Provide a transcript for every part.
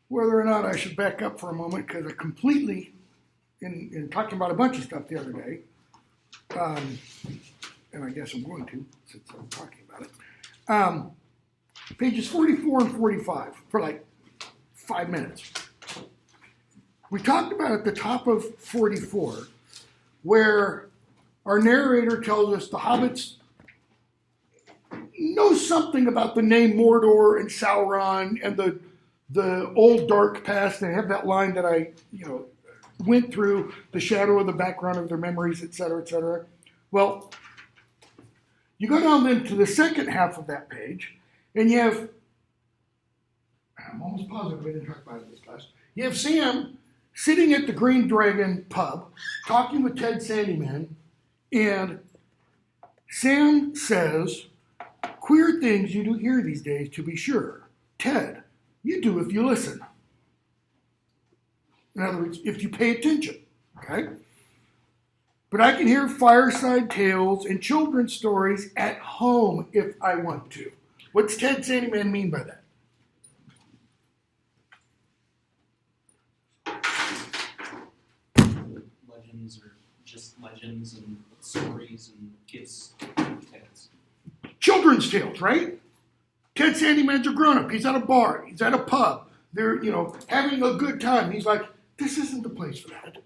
whether or not I should back up for a moment because I completely, in talking about a bunch of stuff the other day, and I guess I'm going to since I'm talking about it, pages 44 and 45 for like 5 minutes. We talked about at the top of 44 where our narrator tells us the hobbits know something about the name Mordor and Sauron and the old dark past. They have that line that I, went through, the shadow of the background of their memories, et cetera, et cetera. Well, you go down then to the second half of that page, and you have, I'm almost positive I didn't talk about it in this class, you have Sam sitting at the Green Dragon pub, talking with Ted Sandyman, and Sam says, "Queer things you do hear these days, to be sure. Ted, you do if you listen." In other words, if you pay attention, okay? "But I can hear fireside tales and children's stories at home if I want to." What's Ted Sandyman mean by that? Legends or just legends and stories and kids' tales. Children's tales, right? Ted Sandyman's a grown-up. He's at a bar. He's at a pub. They're, having a good time. He's like, this isn't the place for that.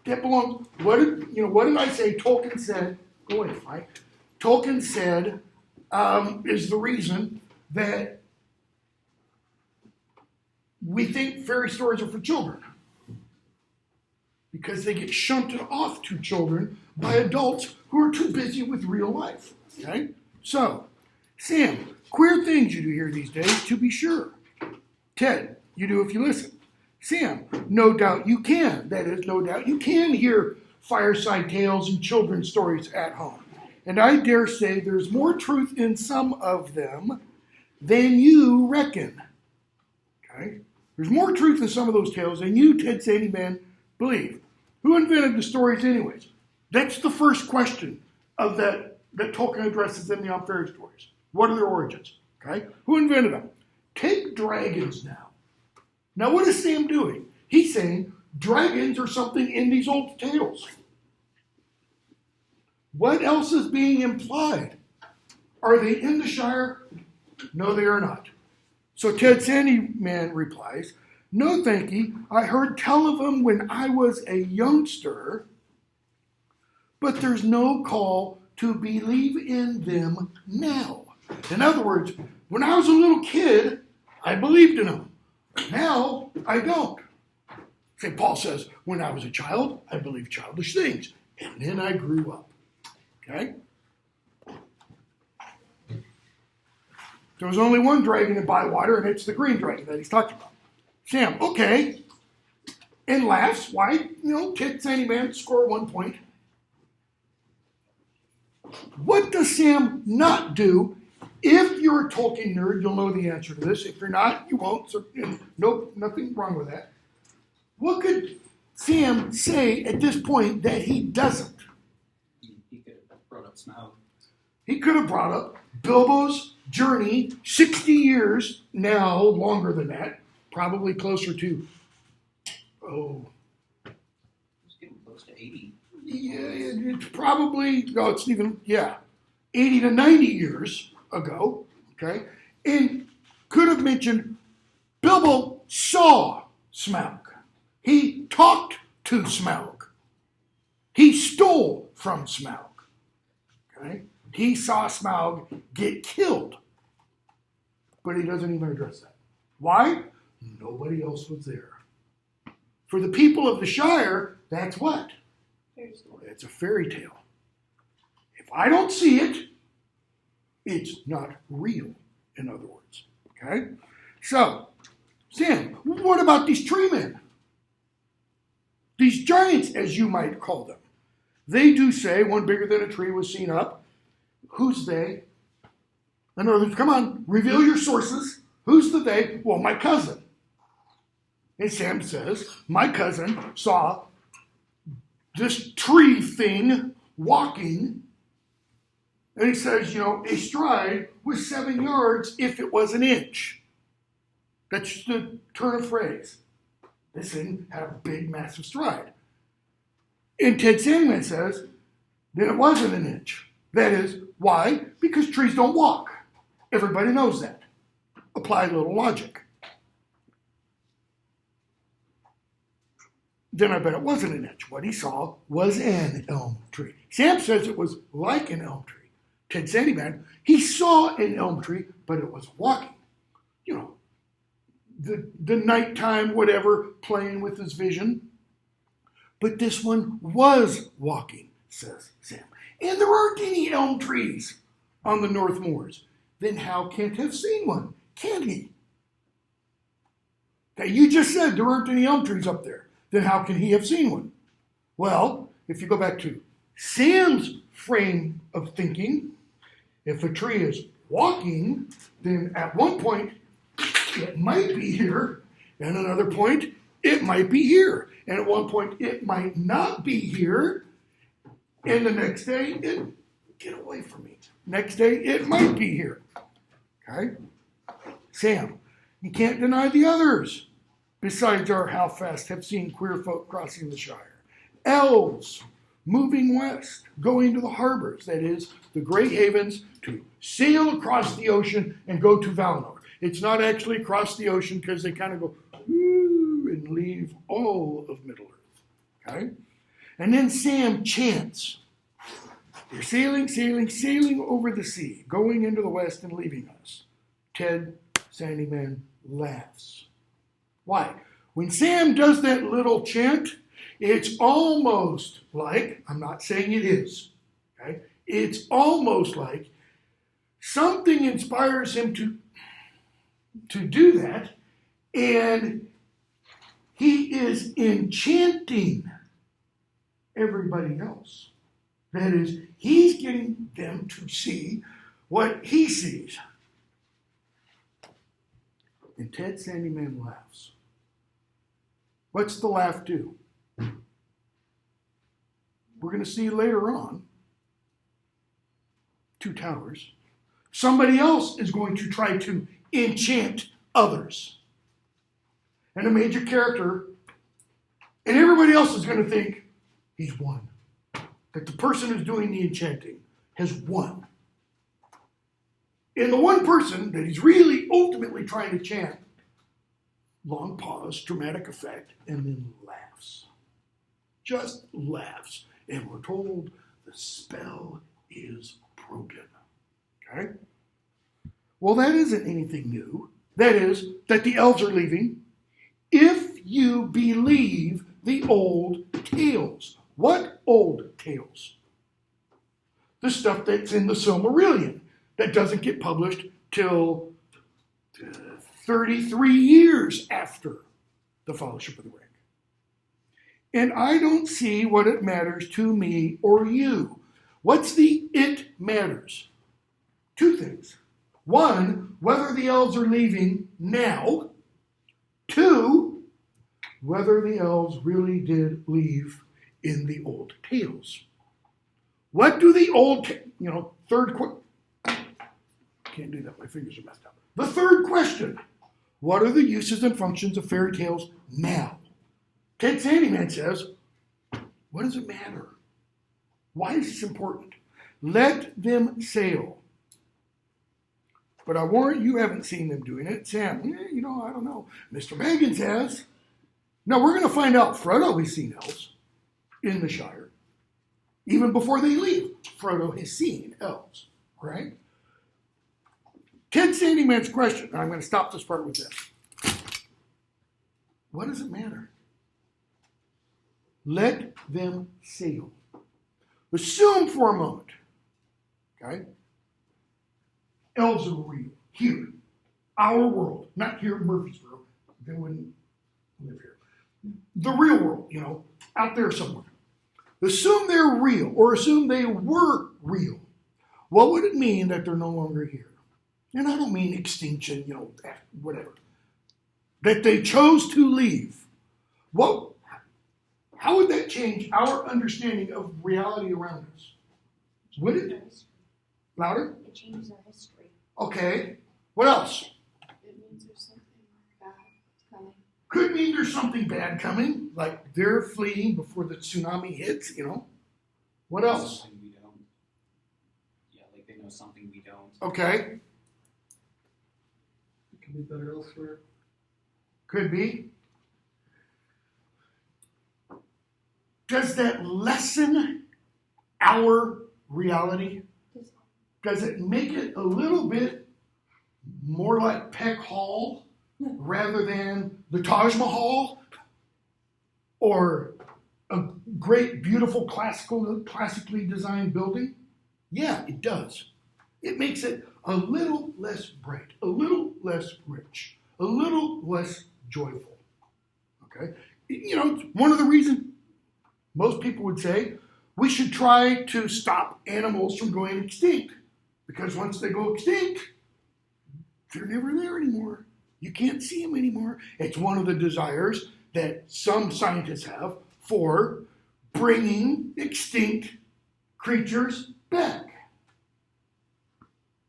That belongs. What did I say? Tolkien said. Go away, Mike. Tolkien said is the reason that we think fairy stories are for children, because they get shunted off to children by adults who are too busy with real life. Okay, so Sam, queer things you do hear these days, to be sure. Ted, you do if you listen. Sam, no doubt you can. That is, no doubt you can hear fireside tales and children's stories at home. And I dare say there's more truth in some of them than you reckon. Okay? There's more truth in some of those tales than you, Ted Sandyman, believe. Who invented the stories anyways? That's the first question of that Tolkien addresses in the fairy stories. What are their origins? Okay? Who invented them? Take dragons now. Now, what is Sam doing? He's saying dragons are something in these old tales. What else is being implied? Are they in the Shire? No, they are not. So Ted Sandyman replies, "No, thank you. I heard tell of them when I was a youngster, but there's no call to believe in them now." In other words, when I was a little kid, I believed in them. Now, I don't. St. Paul says, when I was a child, I believed childish things. And then I grew up. Okay? There was only one dragon in Bywater, and it's the green dragon that he's talking about. Sam, okay. And laughs. Why? Ted Sandyman score 1 point. What does Sam not do? If you're a Tolkien nerd, you'll know the answer to this. If you're not, you won't. So, nope, nothing wrong with that. What could Sam say at this point that he doesn't? He could have brought up Smaug. He could have brought up Bilbo's journey, 60 years now, longer than that, probably closer to, It's getting close to 80. Yeah, it's probably, 80 to 90 years ago, okay? And could have mentioned Bilbo saw Smaug. He talked to Smaug. He stole from Smaug, okay? He saw Smaug get killed, but he doesn't even address that. Why? Nobody else was there. For the people of the Shire, that's what? It's a fairy tale. If I don't see it, it's not real, in other words. Okay? So, Sam, what about these tree men? These giants, as you might call them. They do say one bigger than a tree was seen up. Who's they? In other words, come on, reveal your sources. Who's the they? Well, my cousin. And Sam says, my cousin saw this tree thing walking. And he says, a stride was 7 yards if it was an inch. That's the turn of phrase. This thing had a big, massive stride. And Ted Sandman says, then it wasn't an inch. That is, why? Because trees don't walk. Everybody knows that. Apply a little logic. Then I bet it wasn't an inch. What he saw was an elm tree. Sam says it was like an elm tree. Ted Sandman, he saw an elm tree, but it was walking. You know, the nighttime, whatever, playing with his vision. But this one was walking, says Sam. And there aren't any elm trees on the North Moors. Then how can't have seen one? Can he? Now, you just said there aren't any elm trees up there. Then how can he have seen one? Well, if you go back to Sam's frame of thinking, if a tree is walking, then at one point it might be here, and another point it might be here, and at one point it might not be here, and the next day get away from me. Next day it might be here. Okay? Sam, you can't deny the others. Besides our how fast have seen queer folk crossing the Shire. Elves moving west, going to the harbors, that is, the great havens, to sail across the ocean and go to Valinor. It's not actually across the ocean because they kind of go, ooh, and leave all of Middle-earth. Okay? And then Sam chants. They're sailing, sailing, sailing over the sea, going into the west and leaving us. Ted Sandyman laughs. Why? When Sam does that little chant, it's almost like, I'm not saying it is, okay? It's almost like something inspires him to do that, and he is enchanting everybody else. That is, he's getting them to see what he sees. And Ted Sandyman laughs. What's the laugh do? We're going to see later on, Two Towers, somebody else is going to try to enchant others. And a major character, and everybody else is going to think he's won. That the person who's doing the enchanting has won. And the one person that he's really ultimately trying to chant, long pause, dramatic effect, and then laughs. Just laughs. And we're told the spell is broken. Okay? Well, that isn't anything new. That is, that the elves are leaving. If you believe the old tales. What old tales? The stuff that's in the Silmarillion that doesn't get published till 33 years after the Fellowship of the Ring. And I don't see what it matters to me or you. What's the it matters? Two things. One, whether the elves are leaving now. Two, whether the elves really did leave in the old tales. What do the old, third question. Can't do that, my fingers are messed up. The third question. What are the uses and functions of fairy tales now? Ted Sandyman says, what does it matter? Why is this important? Let them sail. But I warrant you haven't seen them doing it. Sam, I don't know. Mr. Baggins has. Now, we're going to find out Frodo has seen elves in the Shire. Even before they leave, Frodo has seen elves, right? Ted Sandyman's question, and I'm going to stop this part with this. What does it matter? Let them sail. Assume for a moment, okay? Elves are real. Here. Our world. Not here in Murfreesboro. They wouldn't live here. The real world, out there somewhere. Assume they're real, or assume they were real. What would it mean that they're no longer here? And I don't mean extinction, whatever. That they chose to leave. How would that change our understanding of reality around us? Would it? Louder? It changes our history. Okay. What else? It means there's something there's something bad coming, like they're fleeing before the tsunami hits, What else? Something we don't. Yeah, like they know something we don't. Okay, It can be better elsewhere. could be. Does that lessen our reality? Does it make it a little bit more like Peck Hall rather than the Taj Mahal or a great, beautiful, classically designed building? Yeah, it does. It makes it a little less bright, a little less rich, a little less joyful. Okay? It's one of the reasons most people would say we should try to stop animals from going extinct. Because once they go extinct, they're never there anymore. You can't see them anymore. It's one of the desires that some scientists have for bringing extinct creatures back.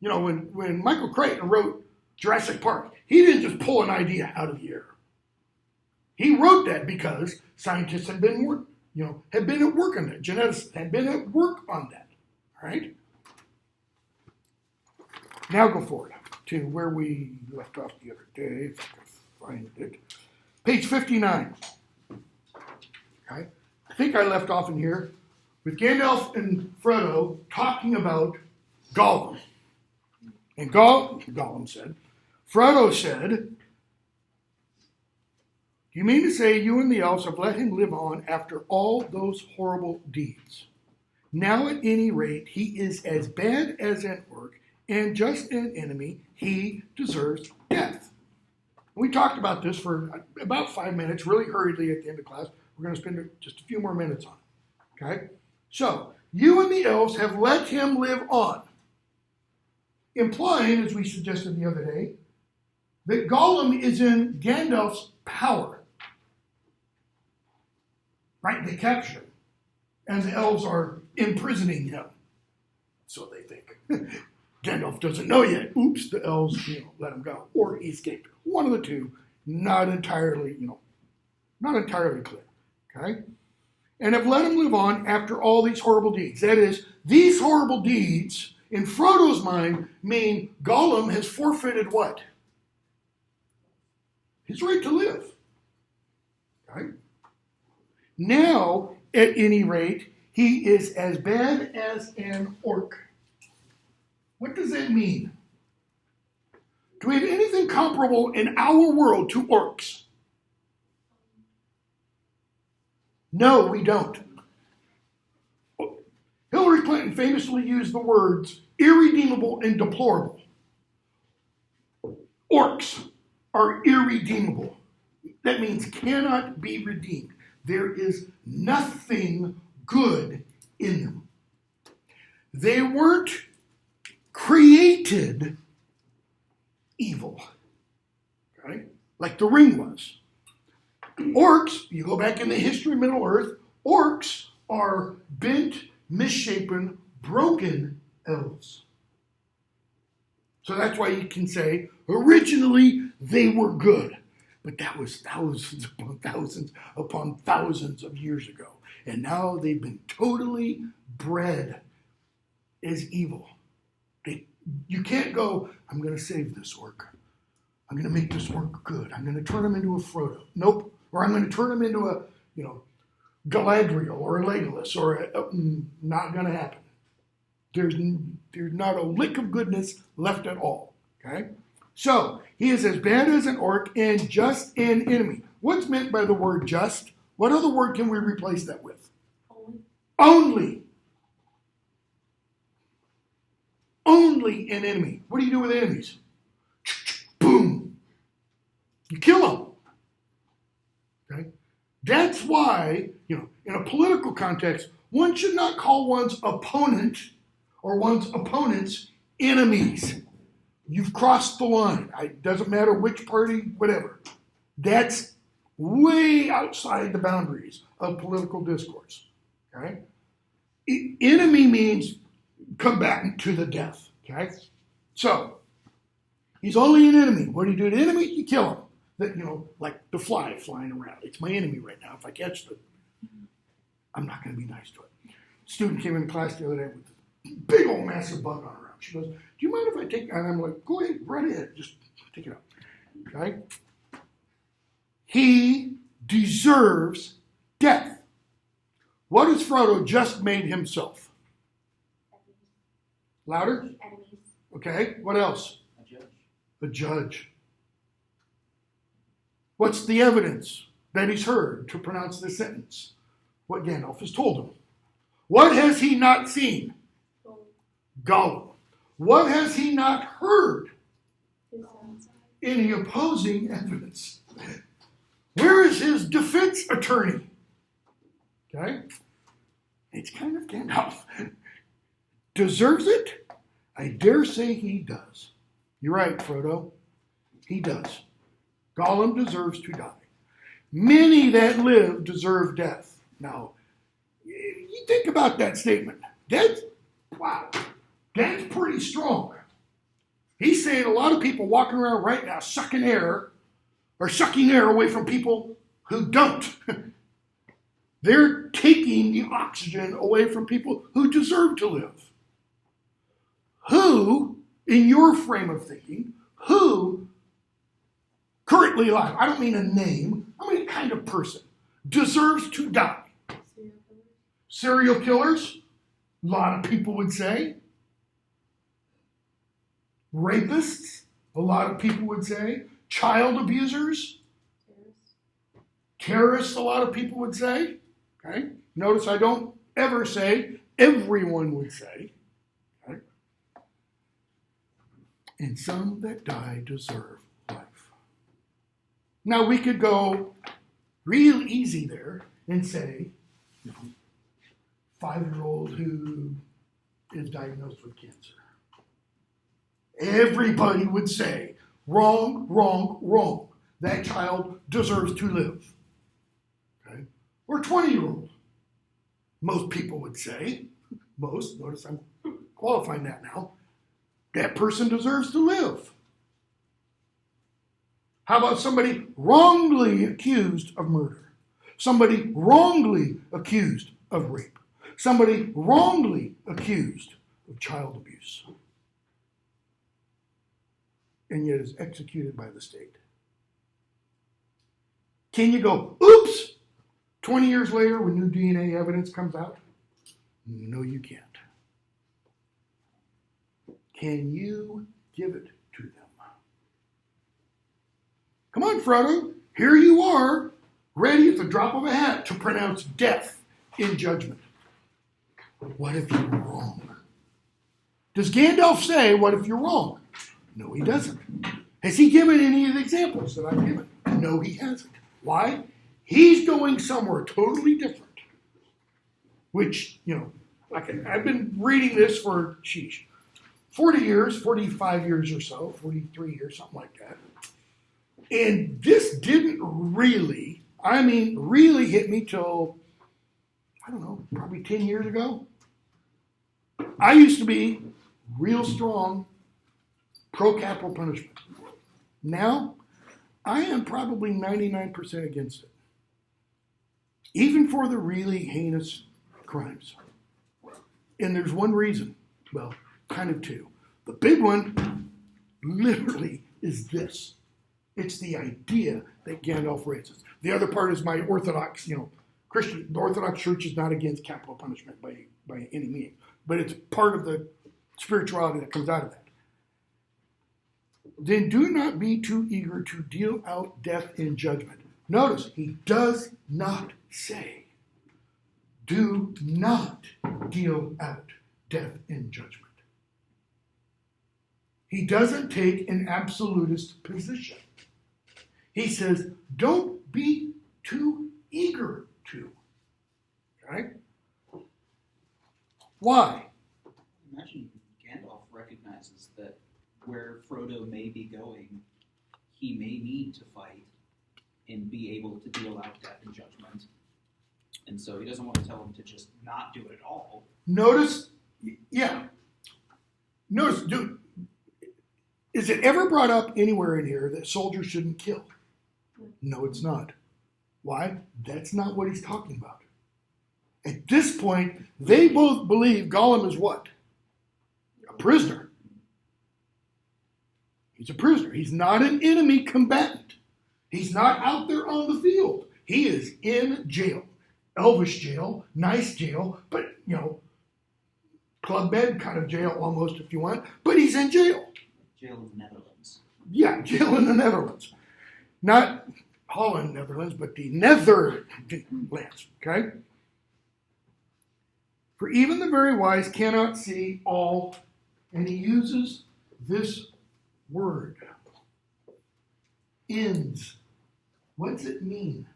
When Michael Crichton wrote Jurassic Park, he didn't just pull an idea out of the air. He wrote that because scientists had been at work on that. Geneticists had been at work on that. All right? Now go forward to where we left off the other day, if I can find it. Page 59. Okay? I think I left off in here with Gandalf and Frodo talking about Gollum. And Gollum said, Frodo said, you mean to say you and the elves have let him live on after all those horrible deeds? Now at any rate, he is as bad as an orc, and just an enemy, he deserves death. We talked about this for about 5 minutes, really hurriedly at the end of class. We're going to spend just a few more minutes on it. Okay? So, you and the elves have let him live on. Implying, as we suggested the other day, that Gollum is in Gandalf's power. Right? They capture him. And the elves are imprisoning him. So they think. Gandalf doesn't know yet. Oops, the elves, let him go. Or he escaped. One of the two. Not entirely clear. Okay? And have let him live on after all these horrible deeds. That is, these horrible deeds, in Frodo's mind, mean Gollum has forfeited what? His right to live. Okay? Now, at any rate, he is as bad as an orc. What does that mean? Do we have anything comparable in our world to orcs? No, we don't. Hillary Clinton famously used the words irredeemable and deplorable. Orcs are irredeemable. That means cannot be redeemed. There is nothing good in them. They weren't created evil, okay? Like the ring was. Orcs, you go back in the history of Middle Earth, orcs are bent, misshapen, broken elves. So that's why you can say, originally they were good. But that was thousands upon thousands of years ago. And now they've been totally bred as evil. You can't go, I'm going to save this orc. I'm going to make this orc good. I'm going to turn him into a Frodo. Nope. Or I'm going to turn him into a, Galadriel or a Legolas or not going to happen. There's not a lick of goodness left at all. Okay? So, he is as bad as an orc and just an enemy. What's meant by the word just? What other word can we replace that with? Only. Only an enemy. What do you do with enemies? Boom. You kill them. Okay? That's why, in a political context, one should not call one's opponent or one's opponents enemies. You've crossed the line. It doesn't matter which party, whatever. That's way outside the boundaries of political discourse. Okay? Enemy means combatant to the death. Okay? So, he's only an enemy. What do you do to an enemy? You kill him. that, like the fly flying around. It's my enemy right now. If I catch it, I'm not going to be nice to it. Student came in class the other day with this big old massive bug on her arm. She goes, do you mind if I take, and I'm like, go ahead, run ahead, just take it out. Okay? He deserves death. What has Frodo just made himself? Louder? Enemies. Okay, what else? A judge. A judge. What's the evidence that he's heard to pronounce this sentence? What Gandalf has told him. What has he not seen? Gollum. What has he not heard? Any opposing evidence. Where is his defense attorney? Okay? It's kind of Gandalf. Deserves it? I dare say he does. You're right, Frodo. He does. Gollum deserves to die. Many that live deserve death. Now, you think about that statement. That's pretty strong. He's saying a lot of people walking around right now sucking air away from people who don't. They're taking the oxygen away from people who deserve to live. Who, in your frame of thinking, who currently alive, I don't mean a name, I mean a kind of person, deserves to die? Serial killers, a lot of people would say. Rapists, a lot of people would say. Child abusers, terrorists, a lot of people would say. Okay? Notice I don't ever say everyone would say. Okay? And some that die deserve life. Now we could go real easy there and say, 5-year-old who is diagnosed with cancer. Everybody would say, wrong, wrong, wrong. That child deserves to live. Okay? Or 20-year-old. Most people would say, notice I'm qualifying that now, that person deserves to live. How about somebody wrongly accused of murder? Somebody wrongly accused of rape? Somebody wrongly accused of child abuse? And yet is executed by the state. Can you go, oops, 20 years later when new DNA evidence comes out? No, you can't. Can you give it to them? Come on, Frodo. Here you are, ready at the drop of a hat to pronounce death in judgment. What if you're wrong? Does Gandalf say, what if you're wrong? No, he doesn't. Has he given any of the examples that I've given? No, he hasn't. Why? He's going somewhere totally different. Which, I've been reading this for, 40 years, 45 years or so, 43 years, something like that. And this didn't really hit me till, probably 10 years ago. I used to be real strong pro-capital punishment. Now, I am probably 99% against it. Even for the really heinous crimes. And there's one reason. Well, kind of two. The big one literally is this. It's the idea that Gandalf raises. The other part is my Orthodox, Christian, the Orthodox Church is not against capital punishment by any means. But it's part of the spirituality that comes out of that. Then do not be too eager to deal out death in judgment. Notice, he does not say, do not deal out death in judgment. He doesn't take an absolutist position. He says, don't be too eager to. Okay? Why? Imagine Gandalf recognizes that where Frodo may be going, he may need to fight and be able to deal out death and judgment. And so he doesn't want to tell him to just not do it at all. Notice, is it ever brought up anywhere in here that soldiers shouldn't kill? No, it's not. Why? That's not what he's talking about. At this point, they both believe Gollum is what? A prisoner. He's a prisoner. He's not an enemy combatant. He's not out there on the field. He is in jail. Elvish jail, nice jail, but, club bed kind of jail almost if you want, but he's in jail. Jail in the Netherlands. Yeah, jail in the Netherlands. Not Holland, Netherlands, but the Netherlands, okay? For even the very wise cannot see all, and he uses this word, ends. What's it mean?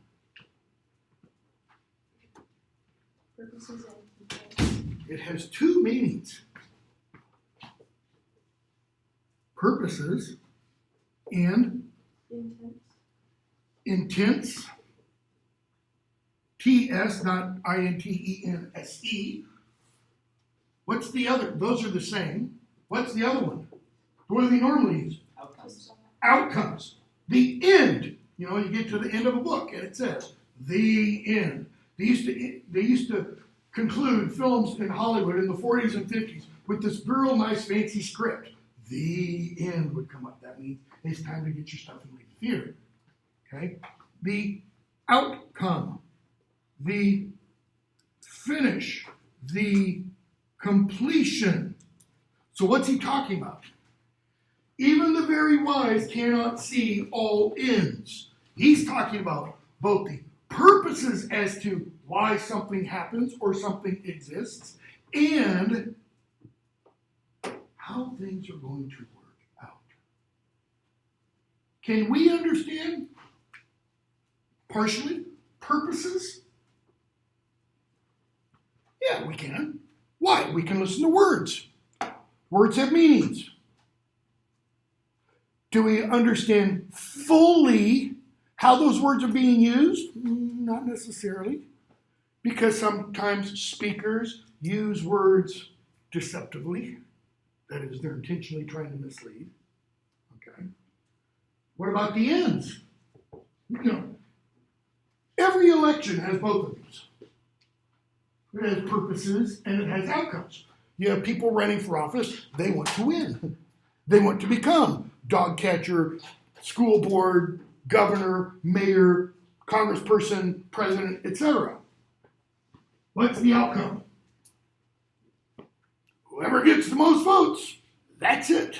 Purposes and intents. It has two meanings. Purposes and intents. T-S, not I-N-T-E-N-S-E. What's the other? Those are the same. What's the other one? What do they normally use? Outcomes. Outcomes. The end. You get to the end of a book and it says, the end. They used to conclude films in Hollywood in the 40s and 50s with this real nice fancy script. The end would come up. That means it's time to get your stuff and leave the theater. Okay? The outcome, the finish, the completion. So what's he talking about? Even the very wise cannot see all ends. He's talking about both the purposes as to why something happens or something exists, and how things are going to work out. Can we understand partially purposes? Yeah, we can. Why? We can listen to words. Words have meanings. Do we understand fully how those words are being used? Not necessarily. Because sometimes speakers use words deceptively. That is, they're intentionally trying to mislead. Okay. What about the ends? Every election has both of these. It has purposes and it has outcomes. You have people running for office, they want to win. They want to become dog catcher, school board, governor, mayor, congressperson, president, etc. What's the outcome? Whoever gets the most votes, that's it.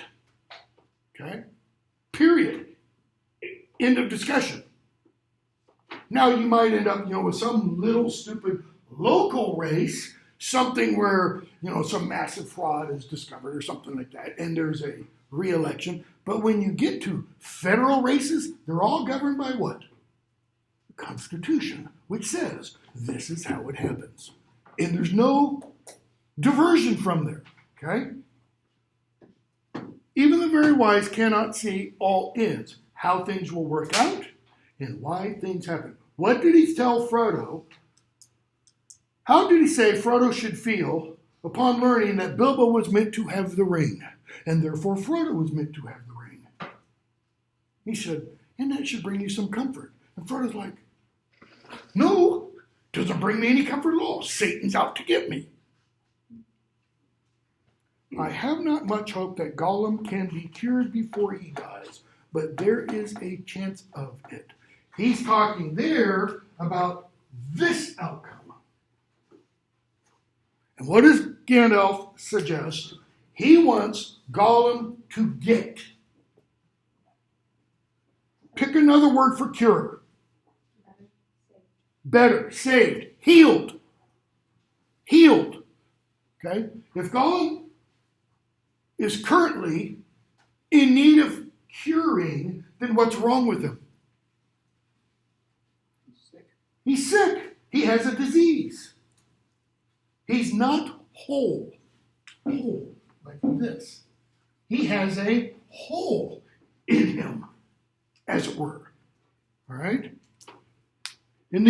Okay? Period. End of discussion. Now you might end up, with some little stupid local race, something where, some massive fraud is discovered or something like that, and there's a re-election. But when you get to federal races, they're all governed by what? The Constitution, which says this is how it happens. And there's no diversion from there, okay? Even the very wise cannot see all ends, how things will work out and why things happen. What did he tell Frodo? How did he say Frodo should feel upon learning that Bilbo was meant to have the ring, and therefore Frodo was meant to have the ring? He said, and that should bring you some comfort. And Frodo's like, no, doesn't bring me any comfort at all. Satan's out to get me. I have not much hope that Gollum can be cured before he dies, but there is a chance of it. He's talking there about this outcome. And what does Gandalf suggest? He wants Gollum to get. Pick another word for cure. Better, saved, healed. Healed. Okay? If Gollum is currently in need of curing, then what's wrong with him? He's sick. He has a disease. He's not whole. Whole, like this. He has a hole in him, as it were. All right? And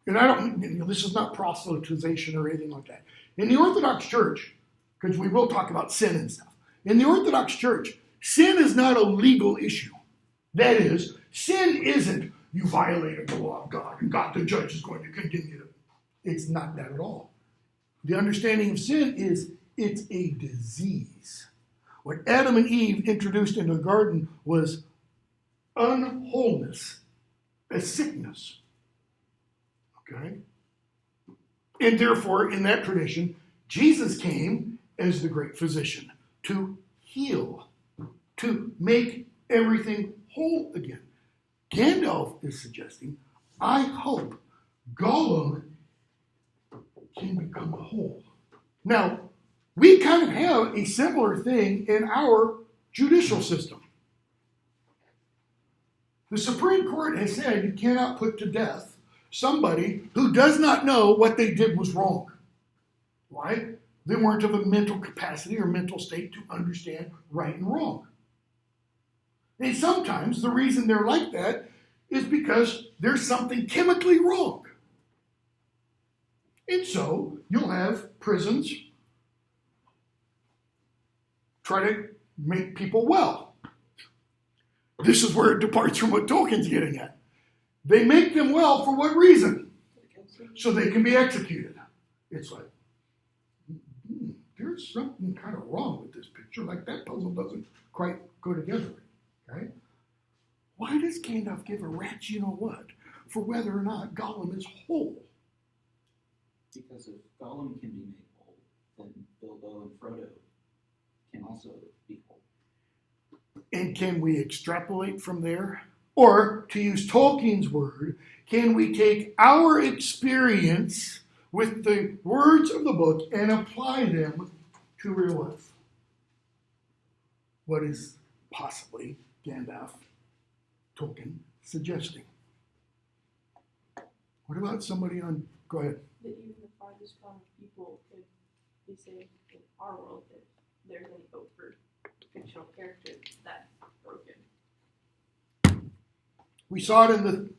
I don't, this is not proselytization or anything like that. In the Orthodox Church, because we will talk about sin and stuff. In the Orthodox Church, sin is not a legal issue. That is, Sin isn't you violated the law of God and God the judge is going to condemn you. It's not that at all. The understanding of sin is it's a disease. What Adam and Eve introduced into the garden was unwholeness, a sickness. Okay? And therefore, in that tradition, Jesus came as the great physician to heal, to make everything whole again. Gandalf is suggesting, I hope Gollum can become whole. Now, we kind of have a similar thing in our judicial system. The Supreme Court has said you cannot put to death somebody who does not know what they did was wrong. Why? They weren't of a mental capacity or mental state to understand right and wrong. And sometimes the reason they're like that is because there's something chemically wrong. And so you'll have prisons try to make people well. This is where it departs from what Tolkien's getting at. They make them well for what reason? So they can be executed. It's like, there's something kind of wrong with this picture. Like that puzzle doesn't quite go together. Okay? Why does Gandalf give a rat's you know what for whether or not Gollum is whole? Because if Gollum can be made whole, then Bilbo and Frodo can also be whole. And can we extrapolate from there? Or, to use Tolkien's word, can we take our experience with the words of the book and apply them to real life? What is possibly Gandalf, Tolkien, suggesting? What about somebody on, go ahead. That even the farthest from people could be saved in our world if there's any hope for fictional characters that broken. We saw it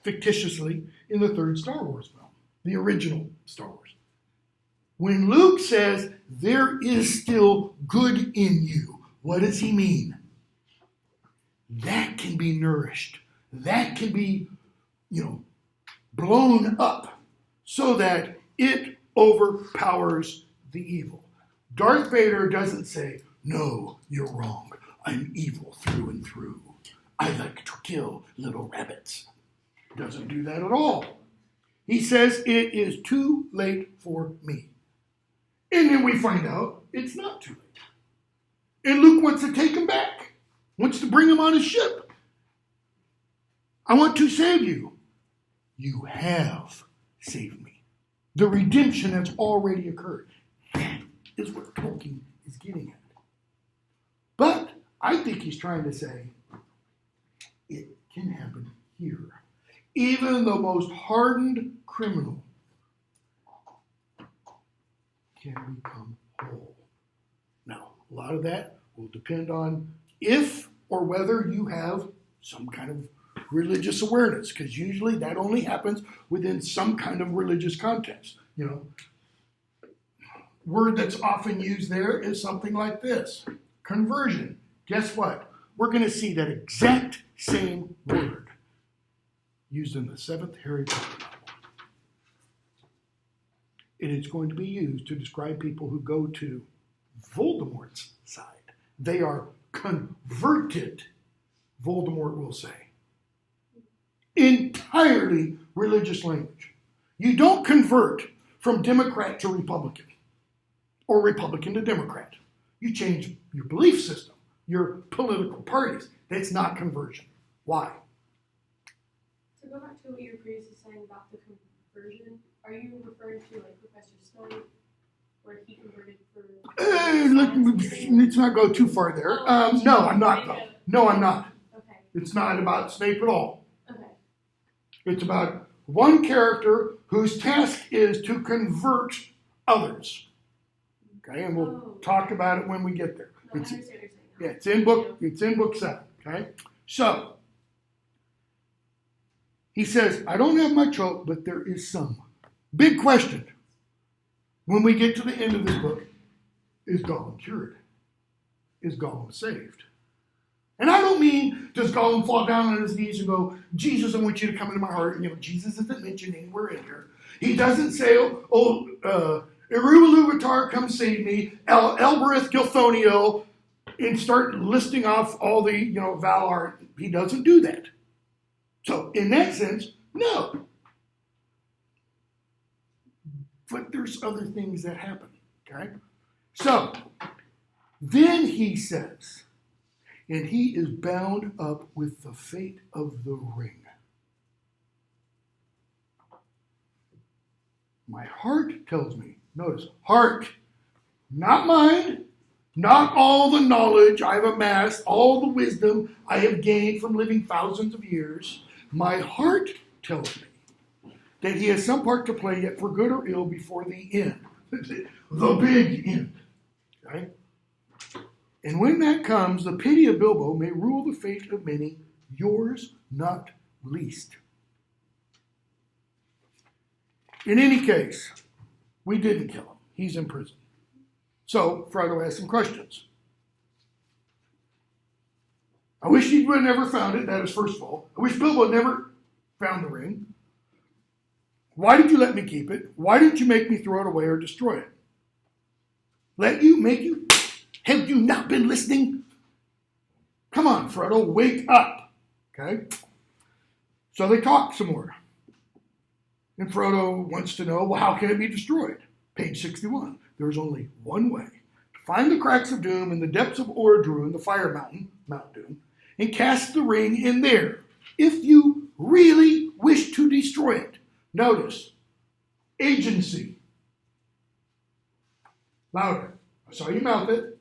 fictitiously in the third Star Wars film, the original Star Wars. When Luke says, there is still good in you, what does he mean? That can be nourished. That can be, blown up so that it overpowers the evil. Darth Vader doesn't say, no, you're wrong. I'm evil through and through. I like to kill little rabbits. Doesn't do that at all. He says it is too late for me. And then we find out it's not too late. And Luke wants to take him back. Wants to bring him on his ship. I want to save you. You have saved me. The redemption has already occurred. That is what Tolkien is getting at. But I think he's trying to say it can happen here. Even the most hardened criminal can become whole. Now, a lot of that will depend on if or whether you have some kind of religious awareness, because usually that only happens within some kind of religious context. Word that's often used there is something like this: conversion. Guess what? We're going to see that exact same word used in the 7th Harry Potter novel. It is going to be used to describe people who go to Voldemort's side. They are converted, Voldemort will say. Entirely religious language. You don't convert from Democrat to Republican or Republican to Democrat. You change your belief system, your political parties. That's not conversion. Why? To go back to what you were previously saying about the conversion, are you referring to like Professor Snape, where he converted for? Let's not go too far there. No, I'm not though. No, I'm not. Okay. It's not about Snape at all. Okay. It's about one character whose task is to convert others. Okay, and we'll talk about it when we get there. No, I understand what you're saying now. Yeah, it's in book 7. Okay, so he says, I don't have much hope, but there is some. Big question. When we get to the end of this book, is Gollum cured? Is Gollum saved? And I don't mean just go and fall down on his knees and go, Jesus, I want you to come into my heart. Jesus isn't mentioned anywhere in here. He doesn't say, Iruvaluvatar, come save me, Elbereth Gilthonio, and start listing off all the, Valar. He doesn't do that. So, in that sense, no. But there's other things that happen, okay? So, then he says, and he is bound up with the fate of the ring. My heart tells me, notice, heart, not mind, not all the knowledge I've amassed, all the wisdom I have gained from living thousands of years. My heart tells me that he has some part to play yet for good or ill before the end. The big end. Okay? And when that comes, the pity of Bilbo may rule the fate of many, yours not least. In any case, we didn't kill him. He's in prison. So Frodo asked some questions. I wish he would have never found it. That is first of all. I wish Bilbo had never found the ring. Why did you let me keep it? Why didn't you make me throw it away or destroy it? Let you, make you? Have you not been listening? Come on, Frodo, wake up. Okay? So they talk some more. And Frodo wants to know, well, how can it be destroyed? Page 61. There's only one way. To find the cracks of doom in the depths of Orodruin, the fire mountain, Mount Doom, and cast the ring in there, if you really wish to destroy it. Notice, agency. Louder. I saw you mouth it.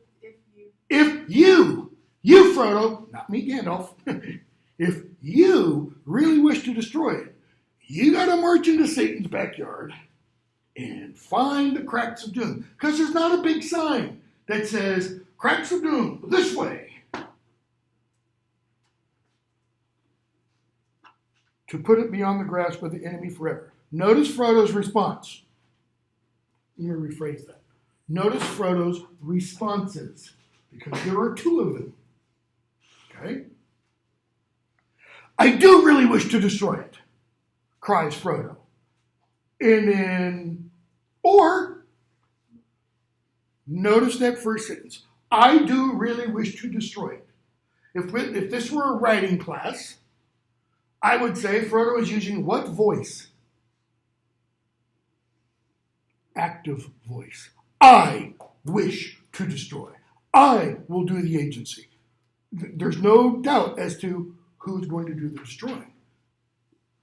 If you, Frodo, not me, Gandalf, if you really wish to destroy it, you got to march into Satan's backyard and find the cracks of doom. Because there's not a big sign that says, cracks of doom, this way. To put it beyond the grasp of the enemy forever. Notice Frodo's response. Let me rephrase that. Notice Frodo's responses, because there are two of them. Okay? I do really wish to destroy it, cries Frodo. And then, or, notice that first sentence. I do really wish to destroy it. If this were a writing class, I would say Frodo is using what voice? Active voice. I wish to destroy. I will do the agency. There's no doubt as to who's going to do the destroying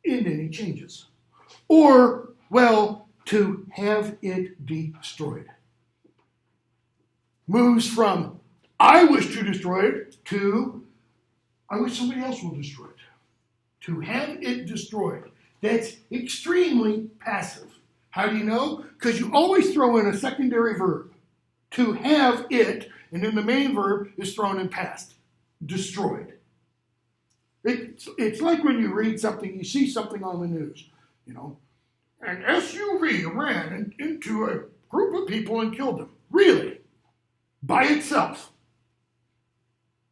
in any changes. Or, well, to have it destroyed. Moves from I wish to destroy it to I wish somebody else will destroy it. To have it destroyed. That's extremely passive. How do you know? Because you always throw in a secondary verb. To have it, and then the main verb is thrown in past. Destroyed. It's like when you read something, you see something on the news, an SUV ran into a group of people and killed them. Really? By itself.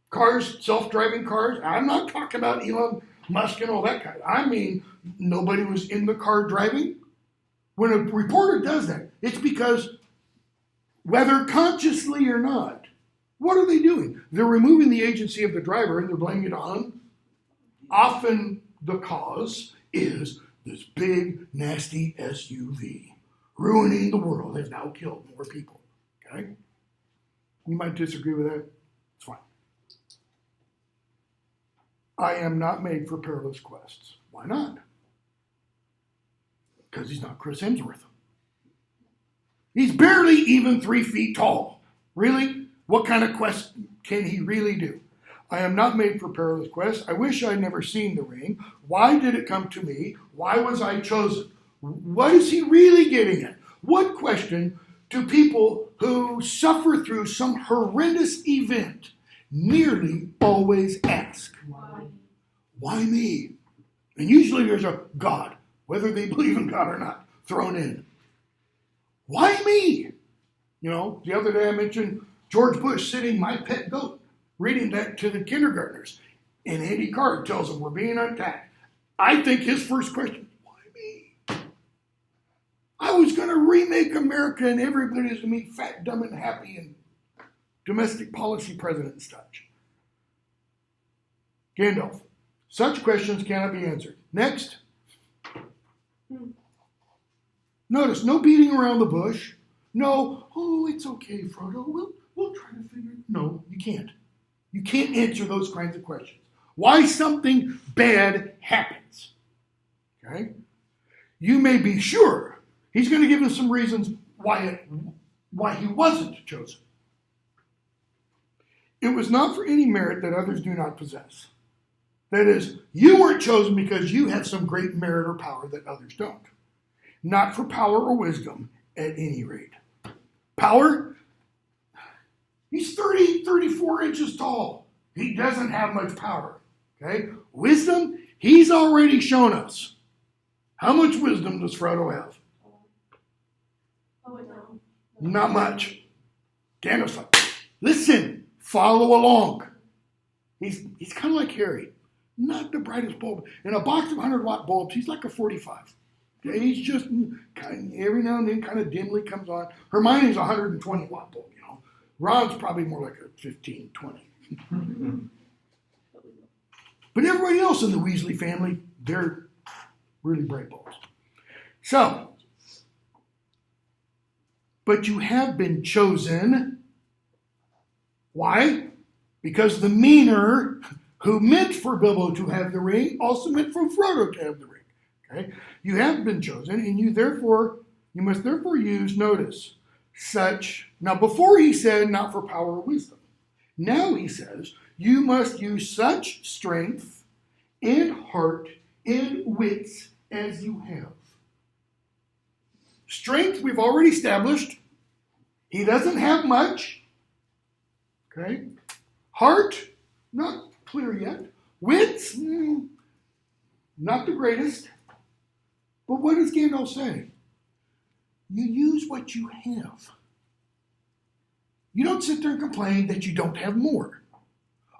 Cars, self-driving cars. I'm not talking about Elon Musk and all that kind. I mean, nobody was in the car driving. When a reporter does that, it's because whether consciously or not, what are they doing? They're removing the agency of the driver and they're blaming it on. Often the cause is this big, nasty SUV ruining the world, has now killed more people. Okay? You might disagree with that. It's fine. I am not made for perilous quests. Why not? Because he's not Chris Hemsworth. He's barely even 3 feet tall. Really? What kind of quest can he really do? I am not made for perilous quests. I wish I'd never seen the ring. Why did it come to me? Why was I chosen? What is he really getting at? What question do people who suffer through some horrendous event nearly always ask? Why me? And usually there's a God, whether they believe in God or not, thrown in. Why me? The other day I mentioned George Bush sitting my pet goat. reading that to the kindergartners. And Andy Card tells them we're being attacked. I think his first question, why me? I was going to remake America and everybody's going to be fat, dumb, and happy and domestic policy president and such. Gandalf, such questions cannot be answered. Next. Notice, no beating around the bush. No, oh, it's okay, Frodo. We'll try to figure it. No, you can't. You can't answer those kinds of questions. Why something bad happens. Okay? You may be sure he's going to give us some reasons why he wasn't chosen. It was not for any merit that others do not possess. That is, you weren't chosen because you have some great merit or power that others don't. Not for power or wisdom, at any rate. Power? He's 34 inches tall. He doesn't have much power. Okay? Wisdom? He's already shown us. How much wisdom does Frodo have? Oh, no. Not much. Gandalf's like, listen, follow along. He's kind of like Harry. Not the brightest bulb. In a box of 100-watt bulbs, he's like a 45. Okay? He's just kind of, every now and then kind of dimly comes on. Hermione's a 120-watt bulb, you know. Ron's probably more like a 15, 20. But everybody else in the Weasley family, they're really bright bulbs. So, but you have been chosen. Why? Because the meaner who meant for Bilbo to have the ring also meant for Frodo to have the ring. Okay? You have been chosen, and you must therefore use, notice, such. Now, before he said not for power or wisdom. Now he says, you must use such strength and heart and wits as you have. Strength, we've already established. He doesn't have much. Okay? Heart, not clear yet. Wits, not the greatest. But what does Gandalf say? You use what you have. You don't sit there and complain that you don't have more.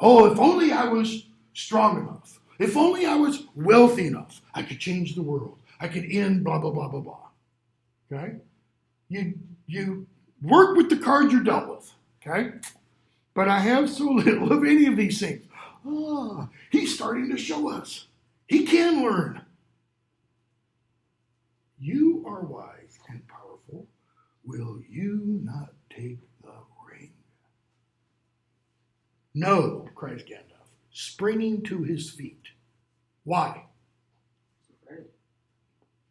Oh, if only I was strong enough. If only I was wealthy enough. I could change the world. I could end blah, blah, blah, blah, blah. Okay? You work with the cards you're dealt with. Okay? But I have so little of any of these things. He's starting to show us. He can learn. You are wise and powerful. Will you not take the ring? No, cries Gandalf, springing to his feet. Why? He's afraid.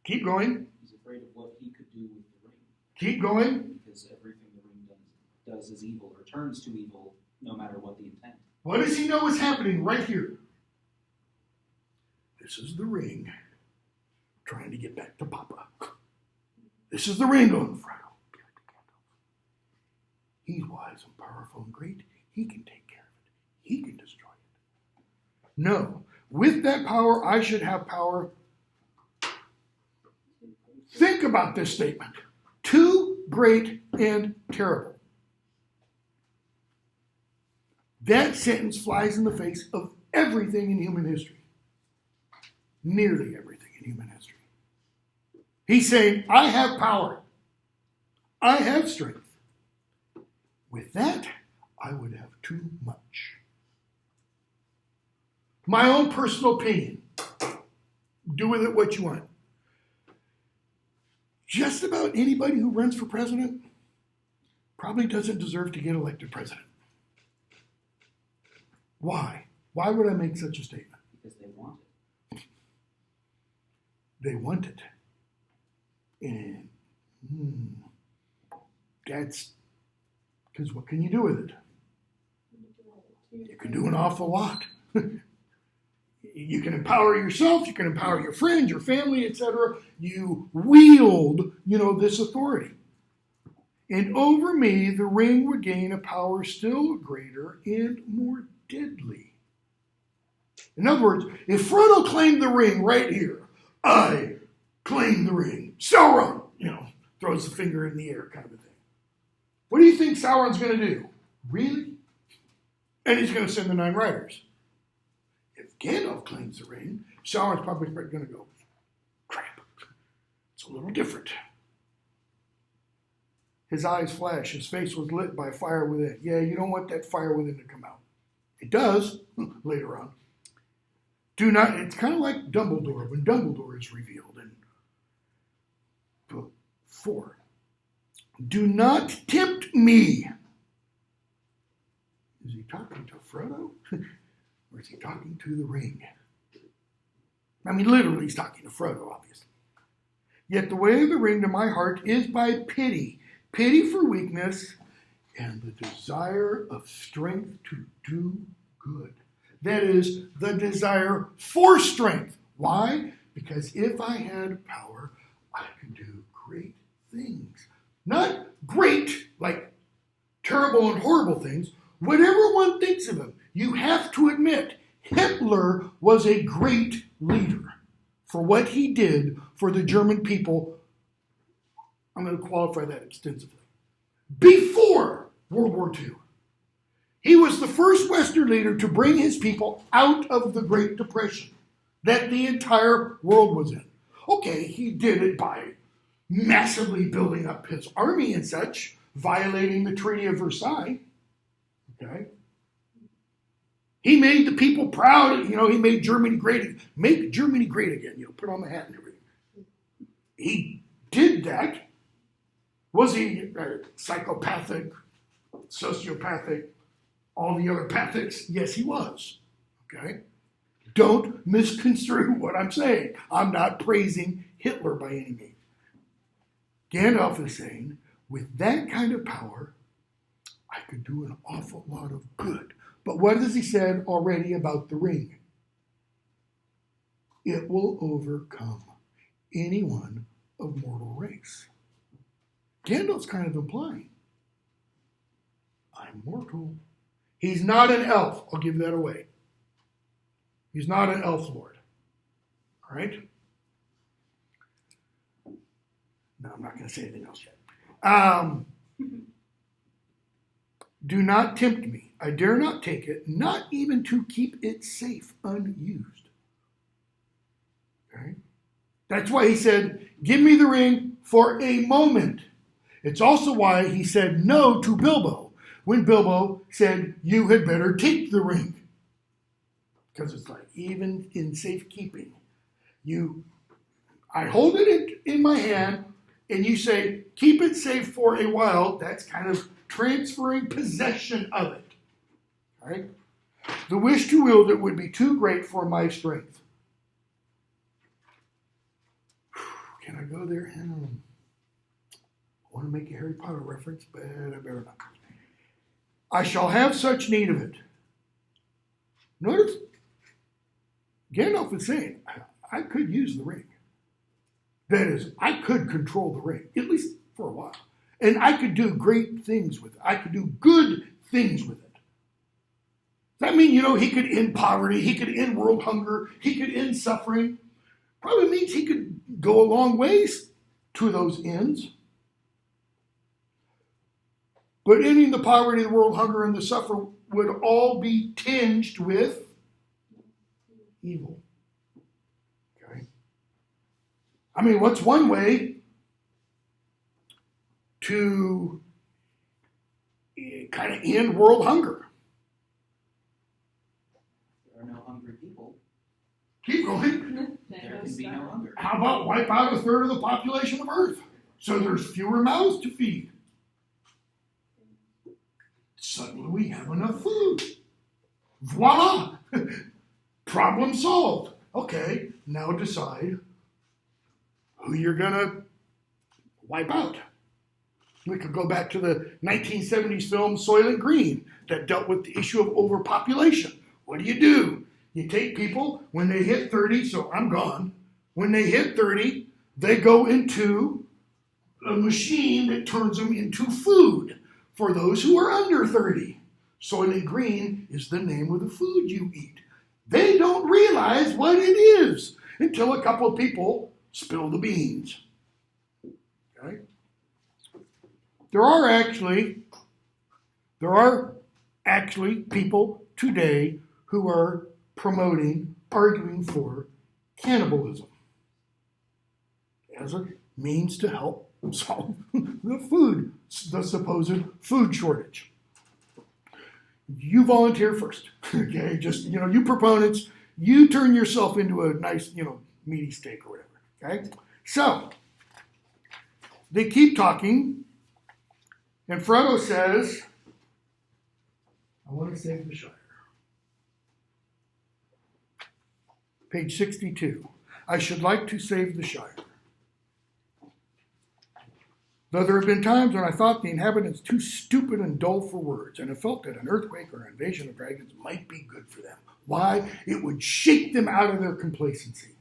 Keep going. He's afraid of what he could do with the ring. Keep going. Because everything the ring does is evil, or turns to evil, no matter what the intent. What does he know is happening right here? This is the ring trying to get back to Papa. This is the ring going, Frodo. He's wise and powerful and great. He can take care of it. He can destroy it. No. With that power, I should have power. Think about this statement. Too great and terrible. That sentence flies in the face of everything in human history. Nearly everything in human history. He's saying, I have power. I have strength. With that, I would have too much. My own personal opinion. Do with it what you want. Just about anybody who runs for president probably doesn't deserve to get elected president. Why? Why would I make such a statement? Because they want it. They want it. And that's because what can you do with it? You can do an awful lot. You can empower yourself, you can empower your friends, your family, etc. You wield, this authority. And over me, the ring would gain a power still greater and more deadly. In other words, if Frodo claimed the ring right here, I claim the ring. Sauron, throws the finger in the air kind of a thing. What do you think Sauron's going to do? Really? And he's going to send the 9 riders. If Gandalf claims the ring, Sauron's probably going to go, crap, it's a little different. His eyes flashed. His face was lit by fire within. Yeah, you don't want that fire within to come out. It does later on. Do not, it's kind of like Dumbledore, when Dumbledore is revealed in book 4. Do not tempt me. Is he talking to Frodo? Or is he talking to the ring? I mean, literally, he's talking to Frodo, obviously. Yet the way of the ring to my heart is by pity. Pity for weakness and the desire of strength to do good. That is, the desire for strength. Why? Because if I had power, I could do great things. Not great, like terrible and horrible things. Whatever one thinks of him, you have to admit, Hitler was a great leader for what he did for the German people. I'm going to qualify that extensively. Before World War II, he was the first Western leader to bring his people out of the Great Depression that the entire world was in. Okay, he did it by massively building up his army and such, violating the Treaty of Versailles. Okay. He made the people proud. He made Germany great. Make Germany great again. Put on the hat and everything. He did that. Was he psychopathic, sociopathic, all the other pathics? Yes, he was. Okay. Don't misconstrue what I'm saying. I'm not praising Hitler by any means. Gandalf is saying, with that kind of power, I could do an awful lot of good. But what has he said already about the ring? It will overcome anyone of mortal race. Gandalf's kind of implying, I'm mortal. He's not an elf. I'll give that away. He's not an elf lord. All right? No, I'm not going to say anything else yet. Do not tempt me. I dare not take it, not even to keep it safe, unused. Okay? That's why he said, give me the ring for a moment. It's also why he said no to Bilbo when Bilbo said, you had better take the ring. Because it's like, even in safekeeping, I hold it in my hand, and you say, keep it safe for a while. That's kind of transferring possession of it. All right? The wish to wield it would be too great for my strength. Can I go there? I want to make a Harry Potter reference, but I better not. I shall have such need of it. Notice, Gandalf is saying, I could use the ring. That is, I could control the ring, at least for a while. And I could do great things with it. I could do good things with it. Does that mean, he could end poverty, he could end world hunger, he could end suffering? Probably means he could go a long ways to those ends. But ending the poverty, the world hunger, and the suffering would all be tinged with evil. Okay? I mean, what's one way to kind of end world hunger? There are no hungry people. Keep going. There can be no hunger. How about wipe out a third of the population of Earth so there's fewer mouths to feed? Suddenly we have enough food. Voila! Problem solved. Okay, now decide who you're going to wipe out. We could go back to the 1970s film Soylent Green that dealt with the issue of overpopulation. What do? You take people, when they hit 30, so I'm gone. When they hit 30, they go into a machine that turns them into food for those who are under 30. Soylent Green is the name of the food you eat. They don't realize what it is until a couple of people spill the beans. Okay? There are actually people today who are arguing for cannibalism as a means to help solve the supposed food shortage. You volunteer first, okay? Just, you proponents, you turn yourself into a nice, meaty steak or whatever, okay? So, they keep talking, and Frodo says, I want to save the Shire. Page 62. I should like to save the Shire. Though there have been times when I thought the inhabitants too stupid and dull for words, and have felt that an earthquake or an invasion of dragons might be good for them. Why? It would shake them out of their complacency.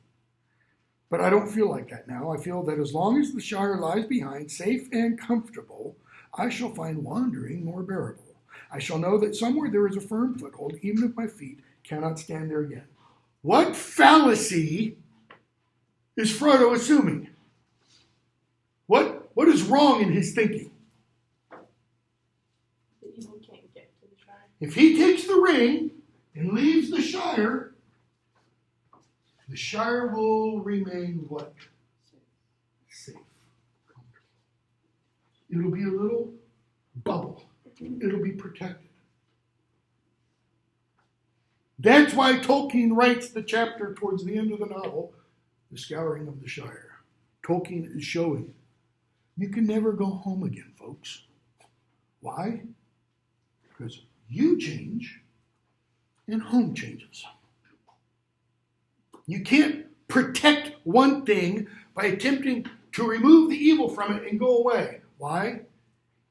But I don't feel like that now. I feel that as long as the Shire lies behind, safe and comfortable, I shall find wandering more bearable. I shall know that somewhere there is a firm foothold, even if my feet cannot stand there again. What fallacy is Frodo assuming? What is wrong in his thinking? The evil can't get to the Shire. If he takes the ring and leaves the Shire will remain what? Safe. Comfortable. It'll be a little bubble. It'll be protected. That's why Tolkien writes the chapter towards the end of the novel, The Scouring of the Shire. Tolkien is showing you can never go home again, folks. Why? Because you change and home changes. You can't protect one thing by attempting to remove the evil from it and go away. Why?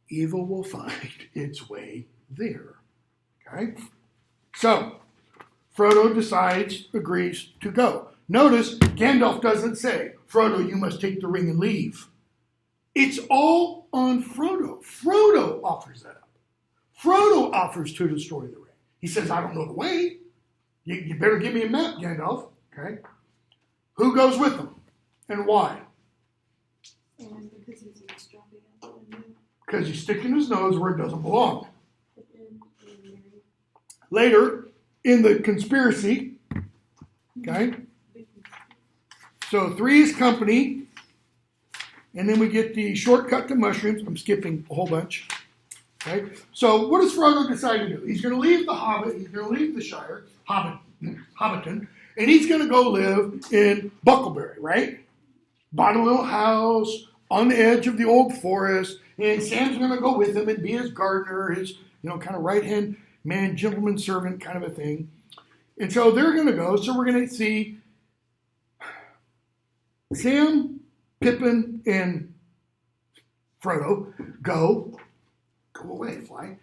Evil will find its way there. Okay? So, Frodo agrees to go. Notice, Gandalf doesn't say, Frodo, you must take the ring and leave. It's all on Frodo. Frodo offers that up. Frodo offers to destroy the ring. He says, I don't know the way. You better give me a map, Gandalf. Okay? Who goes with them? And why? Because he's eavesdropping at the window. Because he's sticking his nose where it doesn't belong. Later, in the conspiracy, okay? So 3 is company. And then we get the shortcut to mushrooms. I'm skipping a whole bunch. Okay? So what does Frodo decide to do? He's going to leave the Hobbit. He's going to leave the Shire, Hobbiton, and he's going to go live in Bucklebury, right? Bought a little house on the edge of the old forest, and Sam's going to go with him and be his gardener, his kind of right-hand man, gentleman servant kind of a thing. And so they're going to go. So we're going to see Sam, Pippin, and Frodo go away, fly.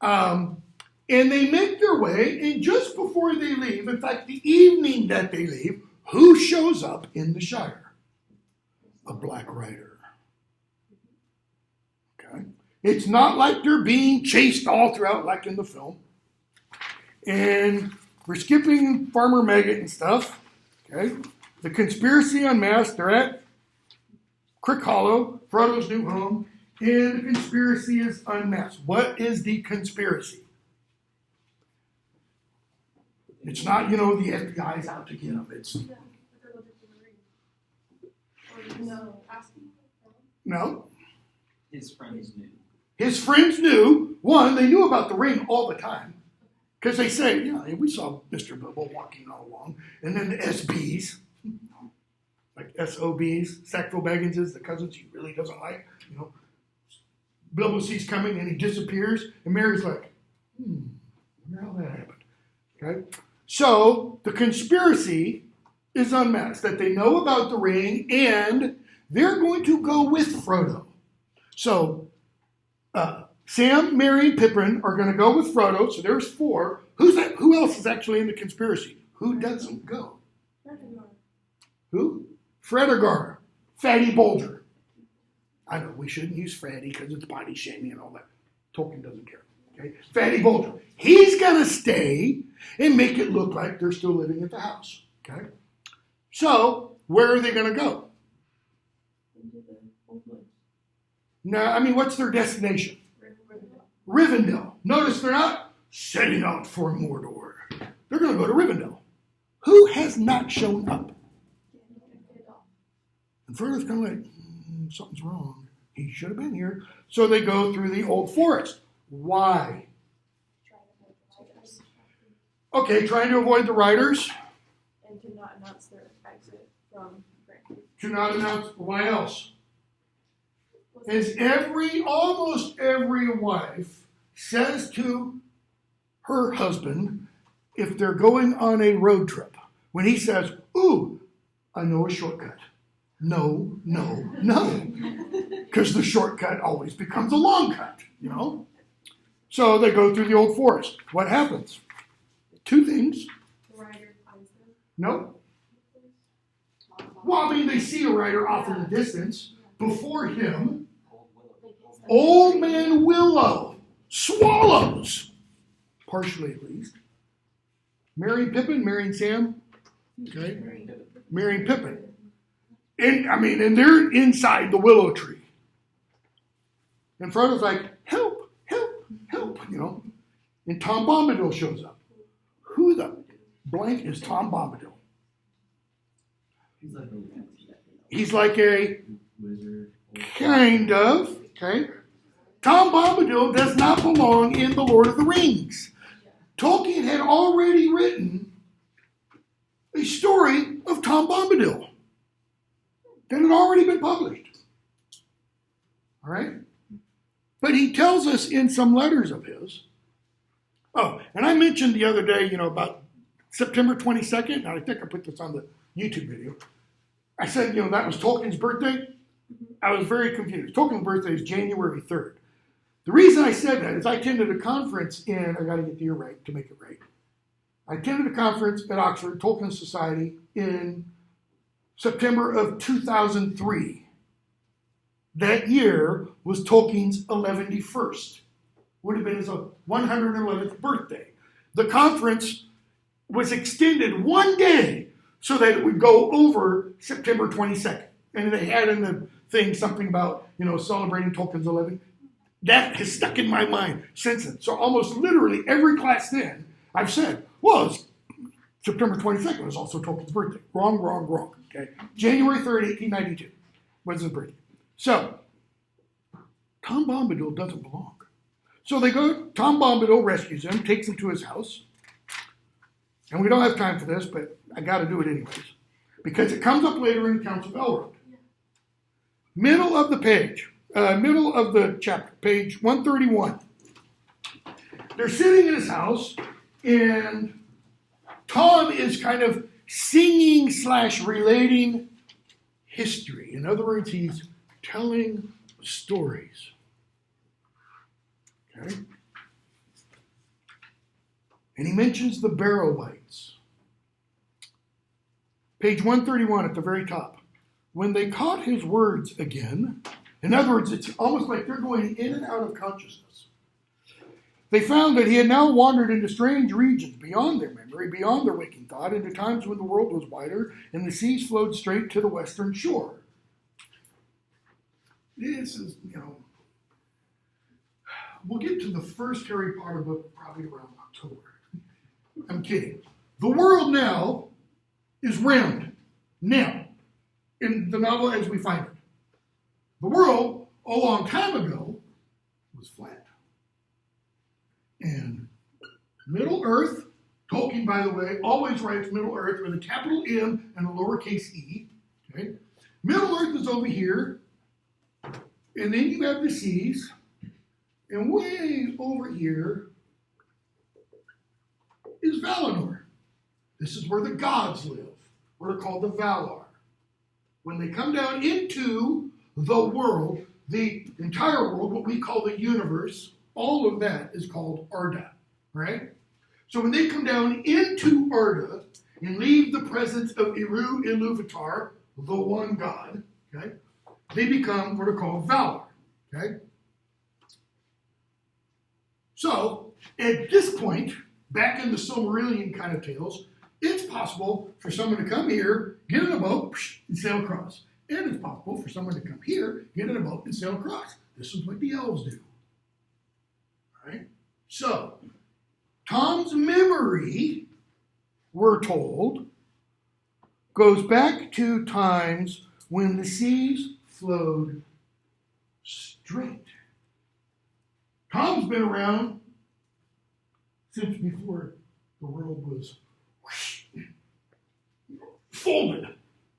And they make their way, and just before they leave, in fact, the evening that they leave, who shows up in the Shire? A Black Rider. Okay? It's not like they're being chased all throughout like in the film. And we're skipping Farmer Maggot and stuff. Okay? The conspiracy unmasked, they're at Crick Hollow, Frodo's new home, and the conspiracy is unmasked. What is the conspiracy? It's not, the FBI's out to get them. It's no. His friends knew. His friends knew. One, they knew about the ring all the time. Because they say, we saw Mr. Bilbo walking all along. And then the SBs, like SOBs, Sackville Bagginses, the cousins he really doesn't like. Bilbo sees coming and he disappears. And Mary's like, wonder how that happened. Okay? So the conspiracy is unmasked, that they know about the ring and they're going to go with Frodo. So Sam, Merry, and Pippin are going to go with Frodo. So there's 4. Who else is actually in the conspiracy? Who doesn't go? Who? Fredegar. Fatty Bolger. I know we shouldn't use fatty because it's body shaming and all that. Tolkien doesn't care. Okay? Fatty Bolger. He's going to stay and make it look like they're still living at the house. Okay? So, where are they going to go? Into the old woods. No, what's their destination? Rivendell. Notice they're not setting out for Mordor. They're going to go to Rivendell. Who has not shown up? And Frodo's kind of like, something's wrong. He should have been here. So they go through the old forest. Why? Okay, trying to avoid the riders. And to not announce their exit from Prancing. To not announce, why else? As almost every wife says to her husband, if they're going on a road trip, when he says, ooh, I know a shortcut. No. Because the shortcut always becomes a long cut, So they go through the old forest. What happens? Two things. The rider finds them. Nope. Well, I mean, they see a rider off in the distance. Before him, Old Man Willow swallows, partially at least. Merry and Pippin, Merry and Sam. Okay. Merry and Pippin. And they're inside the willow tree. And Frodo's like, help, And Tom Bombadil shows up. Who the blank is Tom Bombadil? He's like a wizard. kind of, okay? Tom Bombadil does not belong in The Lord of the Rings. Tolkien had already written a story of Tom Bombadil that had already been published. All right? But he tells us in some letters of his. Oh, and I mentioned the other day, about September 22nd, and I think I put this on the YouTube video. I said, that was Tolkien's birthday. I was very confused. Tolkien's birthday is January 3rd. The reason I said that is I attended a conference I got to get the year right to make it right. I attended a conference at Oxford, Tolkien Society, in September of 2003. That year was Tolkien's 111st. Would have been his 111th birthday. The conference was extended one day so that it would go over September 22nd. And they had in the thing something about, celebrating Tolkien's 11th. That has stuck in my mind since then. So almost literally every class then, I've said, well, it's September 22nd was also Tolkien's birthday. Wrong. Okay, January 3rd, 1892 was his birthday. So, Tom Bombadil doesn't belong. So Tom Bombadil rescues him, takes him to his house. And we don't have time for this, but I got to do it anyways. Because it comes up later in the Council of Elrond. Middle of the page, middle of the chapter, page 131. They're sitting in his house, and Tom is kind of singing / relating history. In other words, he's telling stories. Okay? And he mentions the Barrowites. Page 131 at the very top. When they caught his words again, in other words, it's almost like they're going in and out of consciousness. They found that he had now wandered into strange regions beyond their memory, beyond their waking thought, into times when the world was wider and the seas flowed straight to the western shore. This is, we'll get to the first Harry Potter book probably around October. I'm kidding. The world now is round. Now, in the novel as we find it. The world, a long time ago, was flat. And Middle Earth, Tolkien, by the way, always writes Middle Earth with a capital M and a lowercase e. Okay? Middle Earth is over here. And then you have the seas. And way over here is Valinor. This is where the gods live. What are called the Valar. When they come down into the world, the entire world, what we call the universe, all of that is called Arda, right? So when they come down into Arda and leave the presence of Eru Ilúvatar, the one God, okay, they become what are called Valar, okay? So at this point, back in the Silmarillion kind of tales, it's possible for someone to come here, get in a boat, and sail across. And it's possible for someone to come here, get in a boat, and sail across. This is what the elves do. All right? So, Tom's memory, we're told, goes back to times when the seas flowed straight. Tom's been around since before the world was folded,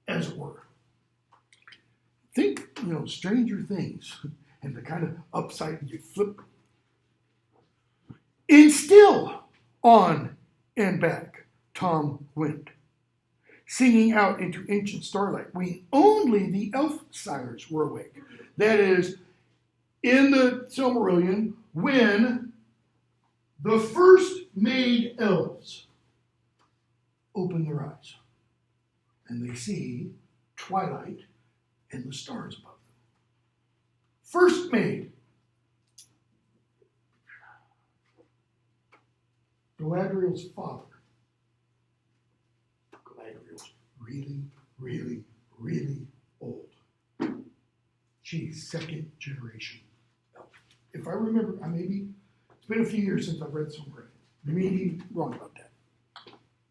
as it were. Think, Stranger Things, and the kind of upside you flip. And still on and back Tom went, singing out into ancient starlight, when only the elf sires were awake. That is, in the Silmarillion, when the first made elves open their eyes and they see twilight and the stars above them. First made. Galadriel's father. Galadriel's really, really, really old. She's second generation elf. If I remember, it's been a few years since I've read somewhere. I may be wrong about that.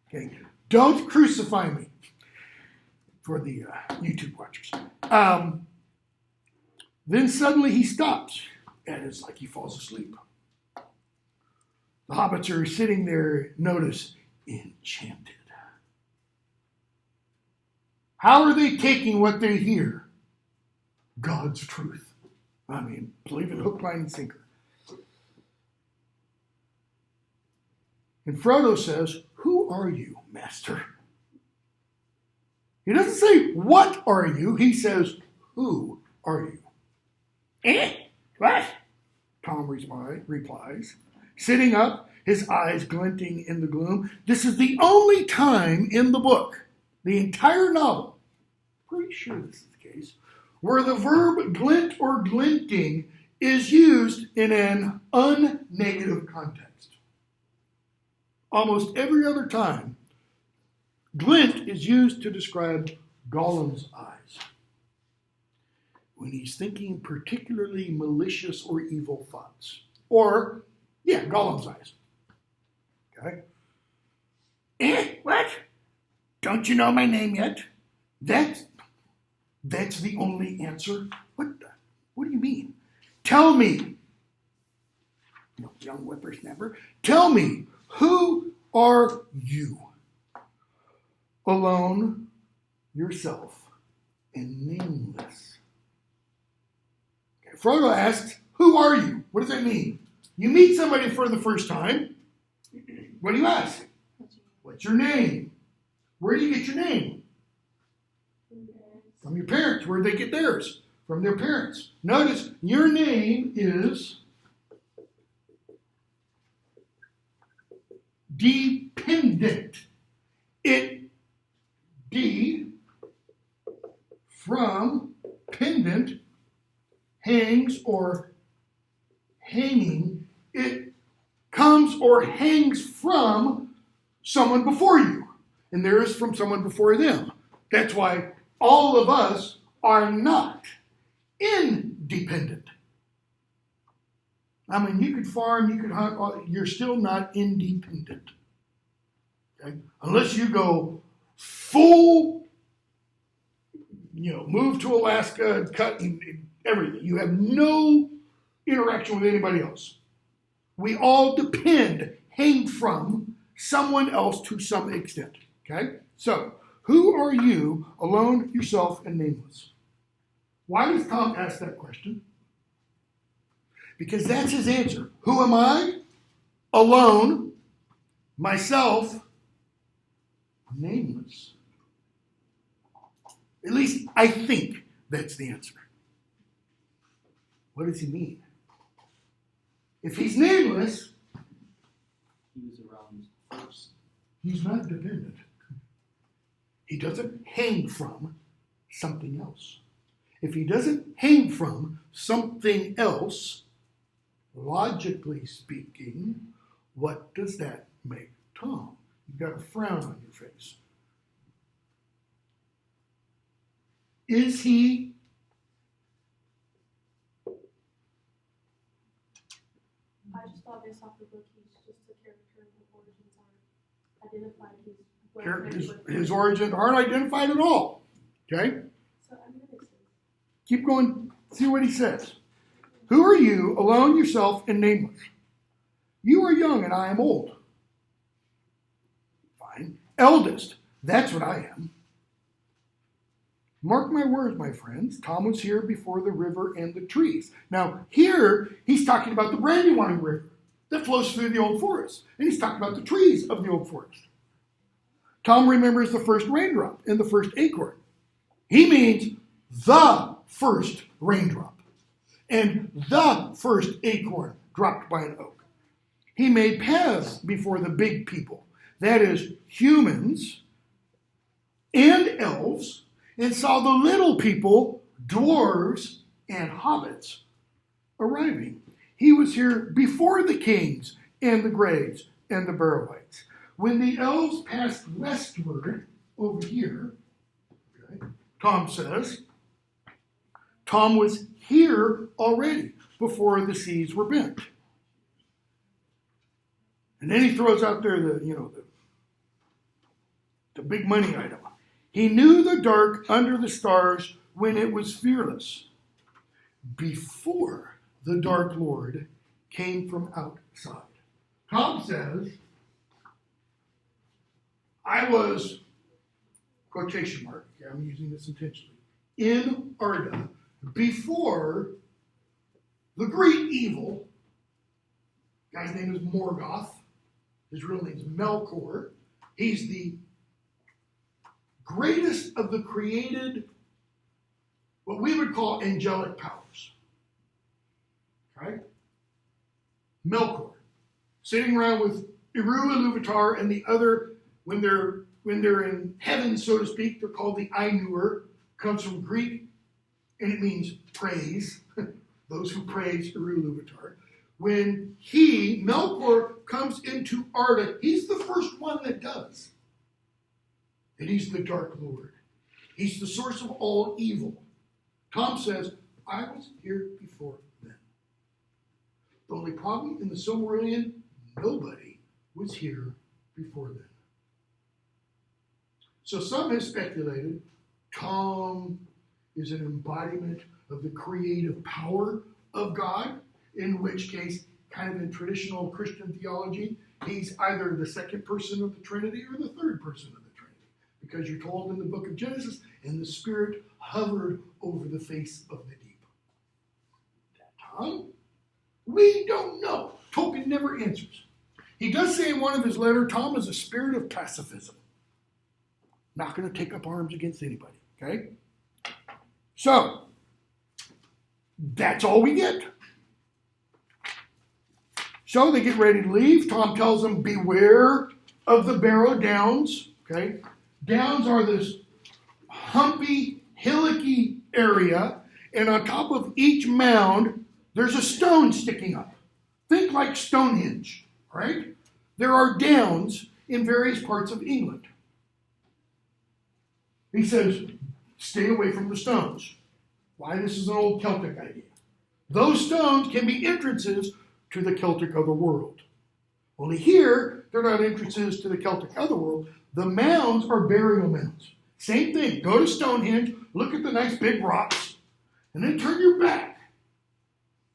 Okay, don't crucify me for the YouTube watchers. Then suddenly he stops, and it's like he falls asleep. The hobbits are sitting there, notice, enchanted. How are they taking what they hear? God's truth. Believe it, hook, line, and sinker. And Frodo says, "Who are you, Master?" He doesn't say, "What are you?" He says, "Who are you?" What? Tom replies, sitting up, his eyes glinting in the gloom. This is the only time in the book, the entire novel, pretty sure this is the case, where the verb glint or glinting is used in an unnegative context. Almost every other time, glint is used to describe Gollum's eyes when he's thinking particularly malicious or evil thoughts. Or, Gollum's eyes. Okay? What? Don't you know my name yet? That's the only answer? What do you mean? Tell me, young whippersnapper, tell me, who are you? Alone, yourself, and nameless. Okay, Frodo asks, who are you? What does that mean? You meet somebody for the first time. What do you ask? What's your name? Where do you get your name? From your parents. Where did they get theirs? From their parents. Notice, your name is dependent. From pendant, hangs or hanging. It comes or hangs from someone before you. And there is from someone before them. That's why all of us are not independent. You could farm, you could hunt, you're still not independent. Okay? Unless you go full, move to Alaska, cut and everything. You have no interaction with anybody else. We all depend, hang from someone else to some extent. Okay? So, who are you, alone, yourself, and nameless? Why does Tom ask that question? Because that's his answer. Who am I? Alone, myself, nameless. At least I think that's the answer. What does he mean? If he's nameless, He was around first. he's not dependent. He doesn't hang from something else. If he doesn't hang from something else, logically speaking, what does that make Tom? You've got a frown on your face. Is he I just thought based off the book he's just a character in identified his His origins aren't identified at all. Okay? So I'm gonna say, Keep going. See what he says. Who are you, alone yourself and nameless? You are young and I am old. Fine. Eldest. That's what I am. Mark my words, my friends. Tom was here before the river and the trees. Now, here, he's talking about the Brandywine River that flows through the Old Forest. And he's talking about the trees of the Old Forest. Tom remembers the first raindrop and the first acorn. He means the first raindrop and the first acorn dropped by an oak. He made paths before the big people, that is, humans and elves, and saw the little people, dwarves and hobbits, arriving. He was here before the kings and the Greys and the Barrowites. When the elves passed westward over here, okay, Tom says, Tom was here already before the seas were bent. And then he throws out there the big money item. He knew the dark under the stars when it was fearless, before the dark Lord came from outside. Tom says, I was, quotation mark, okay, I'm using this intentionally, in Arda before the great evil, guy's name is Morgoth, his real name is Melkor. He's the greatest of the created, what we would call angelic powers. Okay? Melkor, sitting around with Eru Iluvatar and the other, when they're in heaven, so to speak, they're called the Ainur, comes from Greek, and it means praise, those who praise Eru Iluvatar. When Melkor, comes into Arda, he's the first one that does. And he's the Dark Lord. He's the source of all evil. Tom says, I was here before then. The only problem in the Silmarillion, nobody was here before then. So some have speculated Tom is an embodiment of the creative power of God, in which case, kind of in traditional Christian theology, he's either the second person of the Trinity or the third person of the Trinity. Because you're told in the book of Genesis, and the Spirit hovered over the face of the deep. That Tom? We don't know. Tolkien never answers. He does say in one of his letters, Tom is a spirit of pacifism. Not going to take up arms against anybody, okay? So, that's all we get. So they get ready to leave. Tom tells them, beware of the Barrow Downs, okay? Downs are this humpy, hillocky area, and on top of each mound, there's a stone sticking up. Think like Stonehenge, right? There are downs in various parts of England. He says, stay away from the stones. Why? This is an old Celtic idea. Those stones can be entrances to the Celtic otherworld. Only here, they're not entrances to the Celtic otherworld. The mounds are burial mounds. Same thing. Go to Stonehenge, look at the nice big rocks, and then turn your back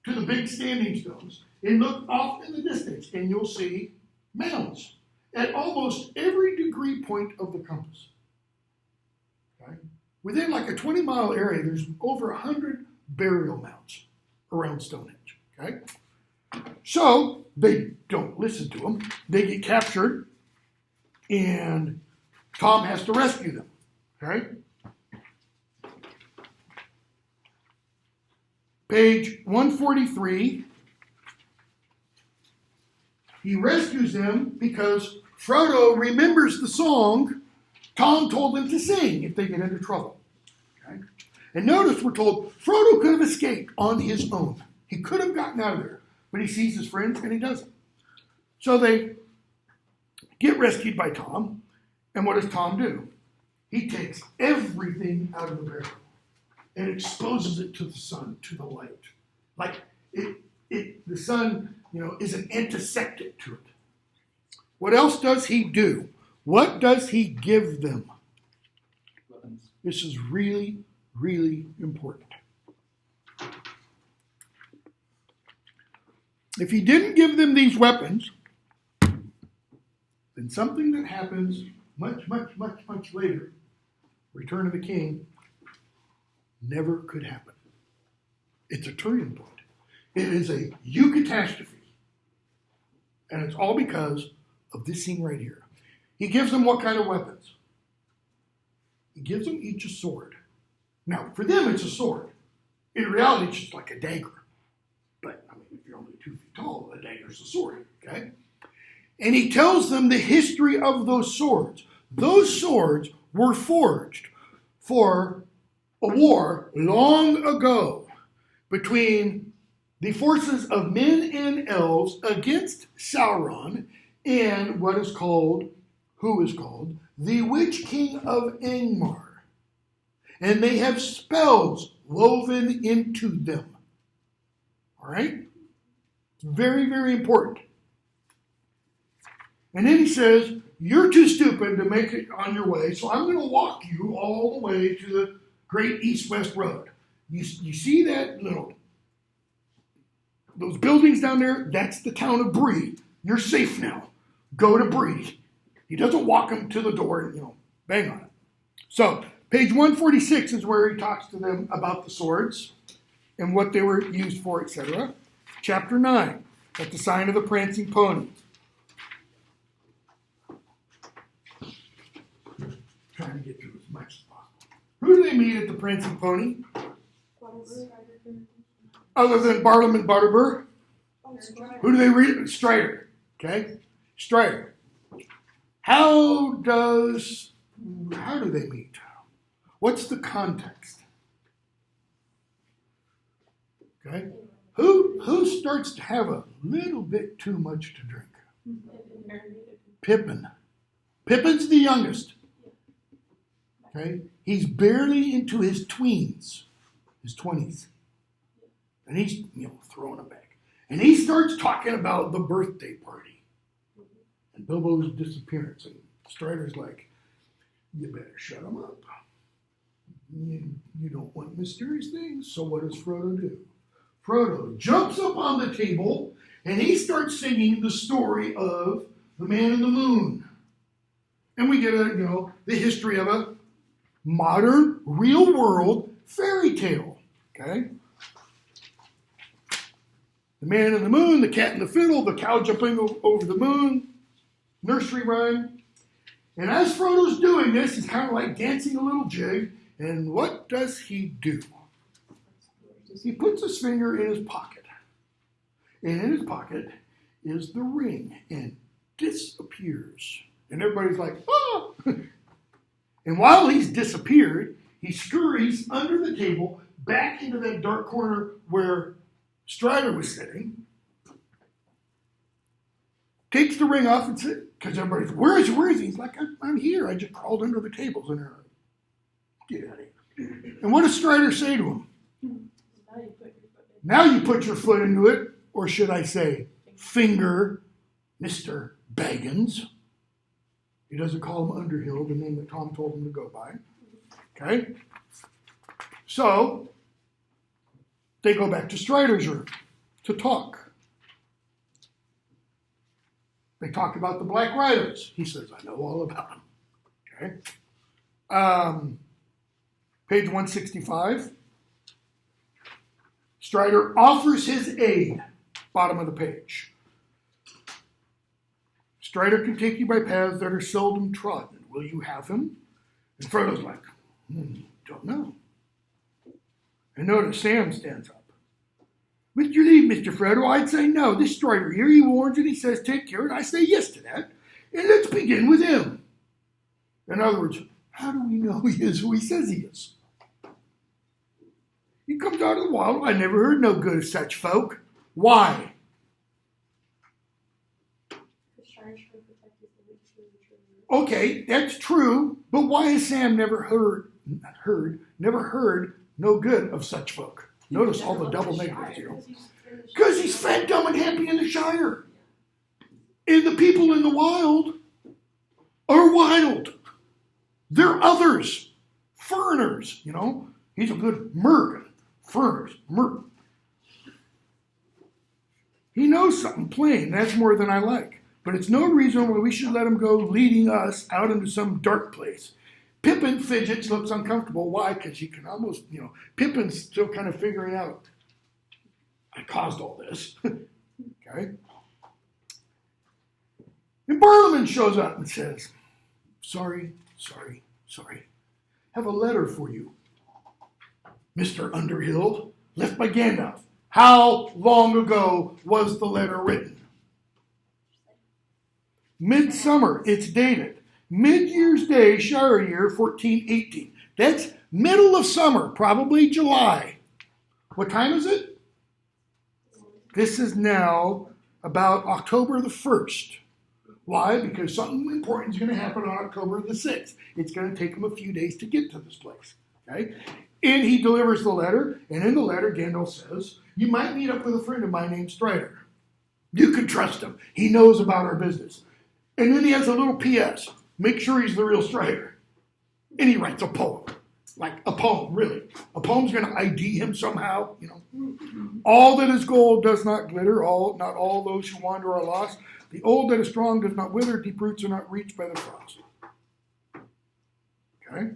to the big standing stones and look off in the distance, and you'll see mounds at almost every degree point of the compass. Okay? Within like a 20-mile area, there's over 100 burial mounds around Stonehenge. Okay? So they don't listen to them. They get captured, and Tom has to rescue them. Okay? Page 143. He rescues them because Frodo remembers the song Tom told them to sing if they get into trouble. Okay? And notice we're told Frodo could have escaped on his own. He could have gotten out of there. But he sees his friends and he doesn't. So they get rescued by Tom. And what does Tom do? He takes everything out of the barrel and exposes it to the sun, to the light. Like the sun, is an antiseptic to it. What else does he do? What does he give them? Weapons. This is really, really important. If he didn't give them these weapons, then something that happens much, much, much, much later, Return of the King, never could happen. It's a turning point. It is a eucatastrophe. And it's all because of this scene right here. He gives them what kind of weapons? He gives them each a sword. Now, for them, it's a sword. In reality, it's just like a dagger. But, I mean, if you're only 2 feet tall, a dagger's a sword, okay? And he tells them the history of those swords. Those swords were forged for a war long ago between the forces of men and elves against Sauron and who is called the Witch King of Angmar. And they have spells woven into them. All right? It's very, very important. And then he says, you're too stupid to make it on your way, so I'm going to walk you all the way to the great east-west road. You see that those buildings down there? That's the town of Bree. You're safe now. Go to Bree. He doesn't walk them to the door and, bang on it. So, page 146 is where he talks to them about the swords and what they were used for, etc. Chapter 9, at the sign of the Prancing Pony. Trying to get through as much as possible. Who do they meet at the Prancing Pony? Other than Barlow and Butterbur? Who do they read? Strider. Okay? Strider. How do they meet? What's the context? Okay? Who starts to have a little bit too much to drink? Pippin. Pippin's the youngest. Okay? He's barely into his tweens, his 20s. And he's, throwing them back. And he starts talking about the birthday party and Bilbo's disappearance. And Strider's like, you better shut him up. You don't want mysterious things. So what does Frodo do? Frodo jumps up on the table and he starts singing the story of the Man in the Moon. And we get the history of a modern, real-world fairy tale. Okay? The Man in the Moon, the Cat in the Fiddle, the cow jumping over the moon, nursery rhyme. And as Frodo's doing this, he's kind of like dancing a little jig. And what does he do? He puts his finger in his pocket. And in his pocket is the ring and disappears. And everybody's like, oh! And while he's disappeared, he scurries under the table back into that dark corner where Strider was sitting, takes the ring off and says, because everybody's, where is he? He's like, I'm here. I just crawled under the tables. And they're like, get out of here. And what does Strider say to him? Now you put your foot into it, or should I say, finger, Mr. Baggins. He doesn't call him Underhill, the name that Tom told him to go by. Okay? So, they go back to Strider's room to talk. They talk about the Black Riders. He says, I know all about them. Okay? Page 165. Strider offers his aid. Bottom of the page. Strider can take you by paths that are seldom trodden. Will you have him? And Frodo's like, don't know. And notice Sam stands up. With your leave, Mr. Frodo, I'd say no. This Strider here, he warns and he says take care, and I say yes to that. And let's begin with him. In other words, how do we know he is who he says he is? He comes out of the wild. I never heard no good of such folk. Why? Okay, that's true, but why has Sam never heard no good of such folk? Notice all the double negatives here. Because he's fat, dumb, and happy in the Shire. And the people in the wild, are wild. They're others. Foreigners, you know. He's a good Merkin. Foreigners. He knows something plain. That's more than I like. But it's no reason why we should let him go leading us out into some dark place. Pippin fidgets, looks uncomfortable. Why? Because he can almost, Pippin's still kind of figuring out, I caused all this. Okay? And Barrowman shows up and says, sorry. Have a letter for you, Mr. Underhill, left by Gandalf. How long ago was the letter written? Midsummer, it's dated. Mid-year's day, Shire year, 1418. That's middle of summer, probably July. What time is it? This is now about October the 1st. Why? Because something important is going to happen on October the 6th. It's going to take him a few days to get to this place. Okay? And he delivers the letter, and in the letter, Gandalf says, you might meet up with a friend of mine named Strider. You can trust him. He knows about our business. And then he has a little P.S. Make sure he's the real Strider. And he writes a poem. Like a poem, really. A poem's going to ID him somehow, All that is gold does not glitter. Not all those who wander are lost. The old that is strong does not wither. Deep roots are not reached by the frost. Okay?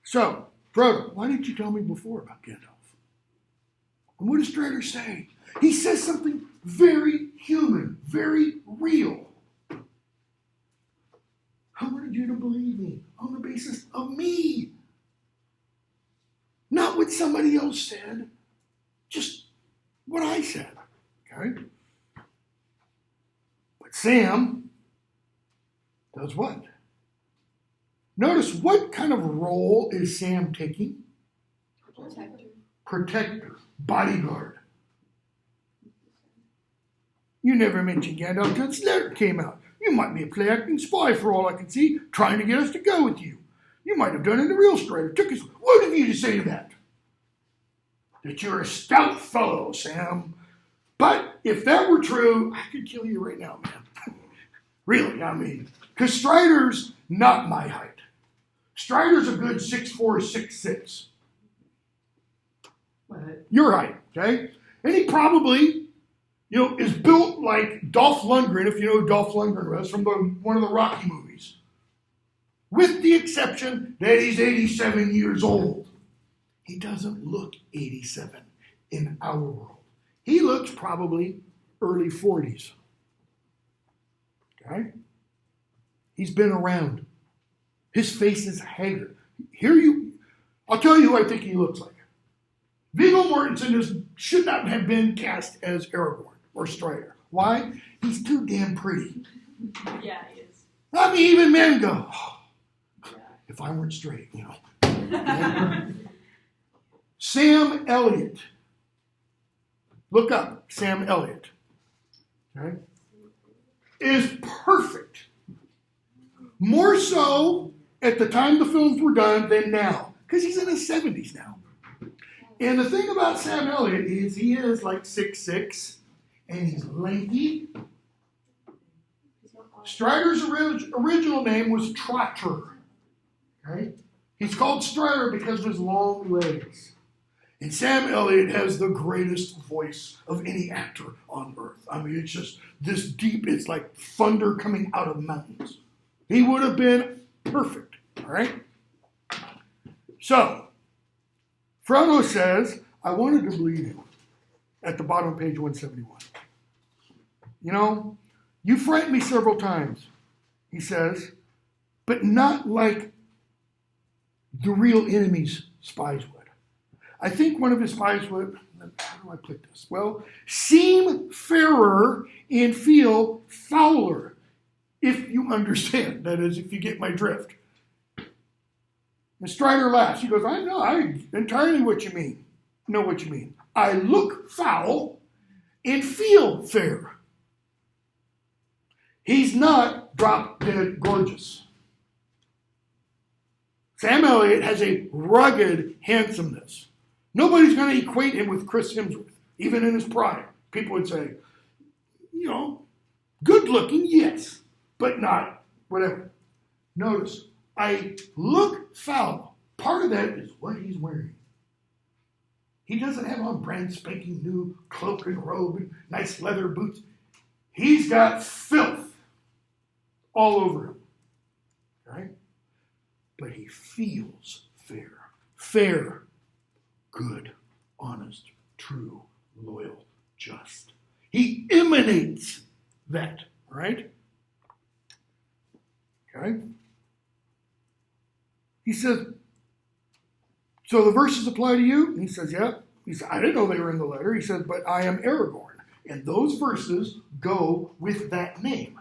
So, Frodo, why didn't you tell me before about Gandalf? And what does Strider say? He says something very human, very real. I wanted you to believe me on the basis of me. Not what somebody else said, just what I said. Okay? But Sam does what? Notice what kind of role is Sam taking? Protector. Bodyguard. You never mentioned Gandalf until this letter came out. You might be a play-acting spy for all I can see, trying to get us to go with you. You might have done it the real Strider. Took us. What have you to say to that? That you're a stout fellow, Sam. But if that were true, I could kill you right now, man. Really, because Strider's not my height. Strider's a good 6'4", 6'6". Your height, okay? And he probably, is built like Dolph Lundgren, if you know who Dolph Lundgren was, from one of the Rocky movies. With the exception that he's 87 years old. He doesn't look 87 in our world. He looks probably early 40s. Okay? He's been around. His face is haggard. I'll tell you who I think he looks like. Viggo Mortensen should not have been cast as Aragorn or Strider. Why? He's too damn pretty. Yeah, he is. Even men go, if I weren't straight, Sam Elliott. Look up Sam Elliott. Okay? Is perfect. More so at the time the films were done than now. Because he's in his 70s now. And the thing about Sam Elliott is he is like 6'6", and he's lanky. Strider's original name was Trotter. Okay? He's called Strider because of his long legs. And Sam Elliott has the greatest voice of any actor on earth. It's just this deep, it's like thunder coming out of mountains. He would have been perfect, all right? So, Frodo says, I wanted to believe you at the bottom of page 171. You frightened me several times, he says, but not like the real enemy's spies would. I think one of his spies would, how do I put this? Well, seem fairer and feel fouler, if you understand. That is, if you get my drift. And Strider laughs. He goes, I entirely know what you mean. I look foul and feel fair. He's not drop-dead gorgeous. Sam Elliott has a rugged handsomeness. Nobody's going to equate him with Chris Hemsworth, even in his prime. People would say, Good looking, yes, but not whatever. Notice, I look foul. Part of that is what he's wearing. He doesn't have on brand spanking new cloak and robe and nice leather boots. He's got filth all over him. Right? But he feels fair. Fair, good, honest, true, loyal, just. He emanates that, right? Okay? He says, so the verses apply to you? And he says, yeah. He said, I didn't know they were in the letter. He said, but I am Aragorn. And those verses go with that name.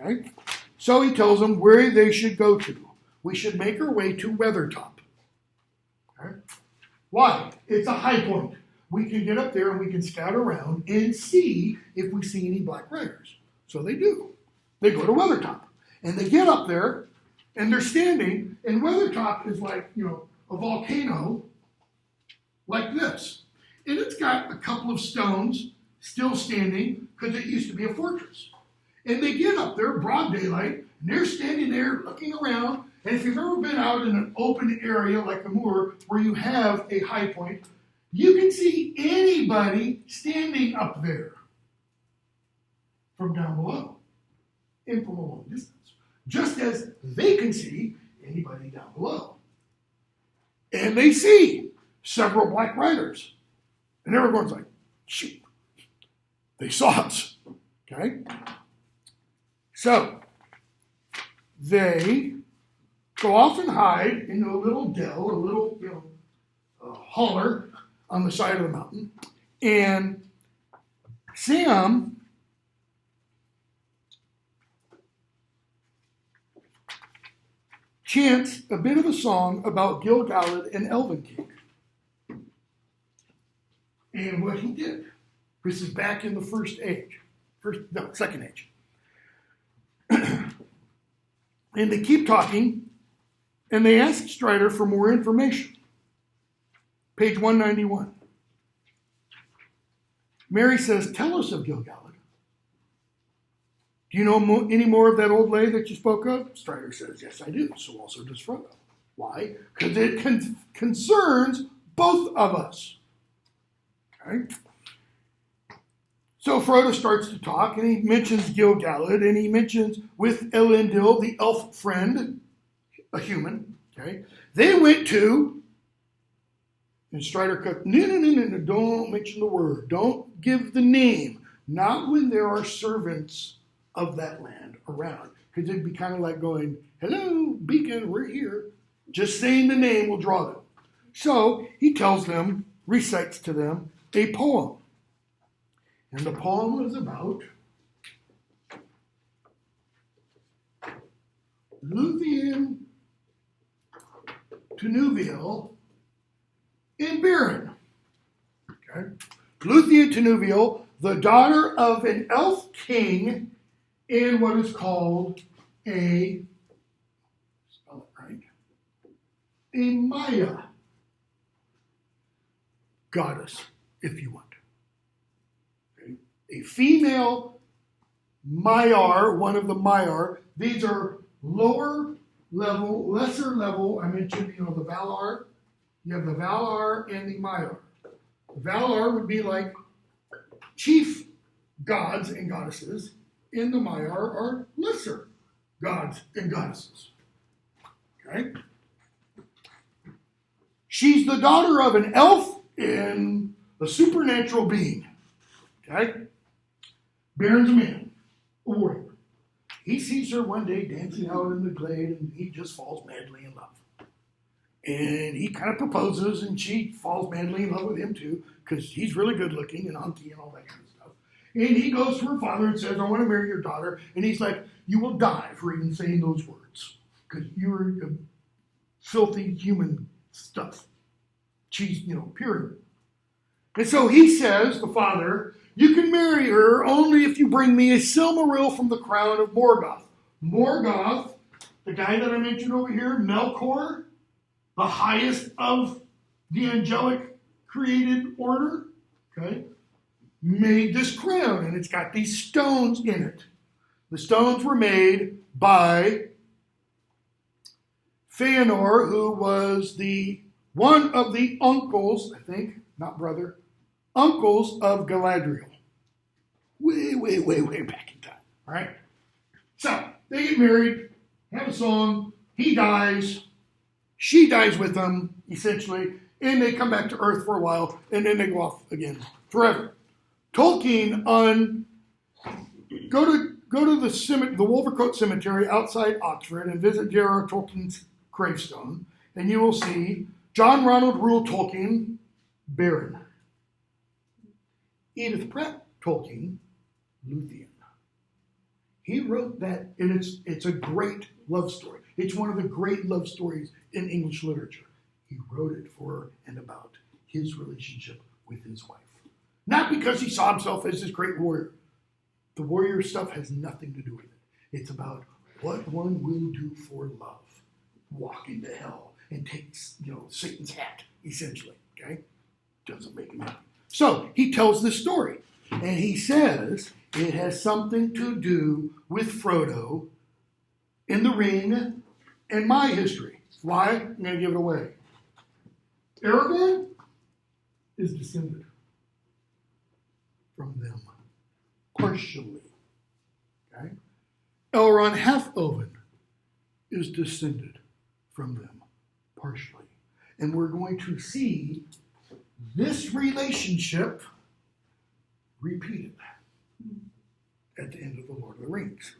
Okay? So he tells them where they should go to. We should make our way to Weathertop. Okay? Why? It's a high point. We can get up there and we can scout around and see if we see any Black Riders. So they do. They go to Weathertop. And they get up there and they're standing, and Weathertop is like, a volcano like this. And it's got a couple of stones still standing because it used to be a fortress. And they get up there, broad daylight, and they're standing there looking around. And if you've ever been out in an open area like the moor where you have a high point, you can see anybody standing up there from down below and from a long distance, just as they can see anybody down below. And they see several Black Riders. And everyone's like, shoot, they saw us. Okay? So, they go off and hide in a little dell, a little, holler on the side of the mountain. And Sam chants a bit of a song about Gil-galad and Elven King. And what he did. This is back in the second age. And they keep talking, and they ask Strider for more information. Page 191. Mary says, tell us of Gil-galad. Do you know any more of that old lay that you spoke of? Strider says, yes, I do. So also does Frodo. Why? Because it concerns both of us. Okay? So Frodo starts to talk, and he mentions Gil-galad, and he mentions with Elendil, the elf friend, a human. Okay, they went to, and Strider cut. No, don't mention the word. Don't give the name. Not when there are servants of that land around, because it'd be kind of like going, "Hello, Beacon, we're here." Just saying the name will draw them. So he tells them, recites to them a poem. And the poem was about Luthien, Tinuviel, and Beren. Okay? Luthien Tinuviel, the daughter of an elf king in what is called a Maya goddess, if you want. Okay? A female Maiar, one of the Maiar. These are lower level, lesser level. I mentioned, the Valar. You have the Valar and the Maiar. The Valar would be like chief gods and goddesses, and the Maiar are lesser gods and goddesses. Okay? She's the daughter of an elf and a supernatural being. Okay? Beren's a man, a warrior. He sees her one day dancing out in the glade, and he just falls madly in love. And he kind of proposes, and she falls madly in love with him too, because he's really good looking and hunky and all that kind of stuff. And he goes to her father and says, I want to marry your daughter. And he's like, you will die for even saying those words, because you're a filthy human stuff. She's, pure. And so he says, the father, you can marry her only if you bring me a Silmaril from the crown of Morgoth. Morgoth, the guy that I mentioned over here, Melkor, the highest of the angelic created order. Okay? made this crown, and it's got these stones in it. The stones were made by Feanor, who was one of the uncles, I think, not brother, uncles of Galadriel. Way back in time. All right? So, they get married, have a song, he dies, she dies with them, essentially, and they come back to Earth for a while, and then they go off again forever. Tolkien go to the Wolvercote Cemetery outside Oxford and visit J.R.R. Tolkien's gravestone, and you will see John Ronald Reuel Tolkien, Baron. Edith Pratt Tolkien, Luthien. He wrote that, and it's a great love story. It's one of the great love stories in English literature. He wrote it for and about his relationship with his wife. Not because he saw himself as this great warrior. The warrior stuff has nothing to do with it. It's about what one will do for love. Walk into hell and take, Satan's hat, essentially. Okay? Doesn't make him happy. So he tells this story. And he says it has something to do with Frodo in the ring and my history. Why? I'm going to give it away. Aragorn is descended from them, partially. Okay? Elrond Half-Elven is descended from them, partially. And we're going to see this relationship repeated at the end of the Lord of the Rings.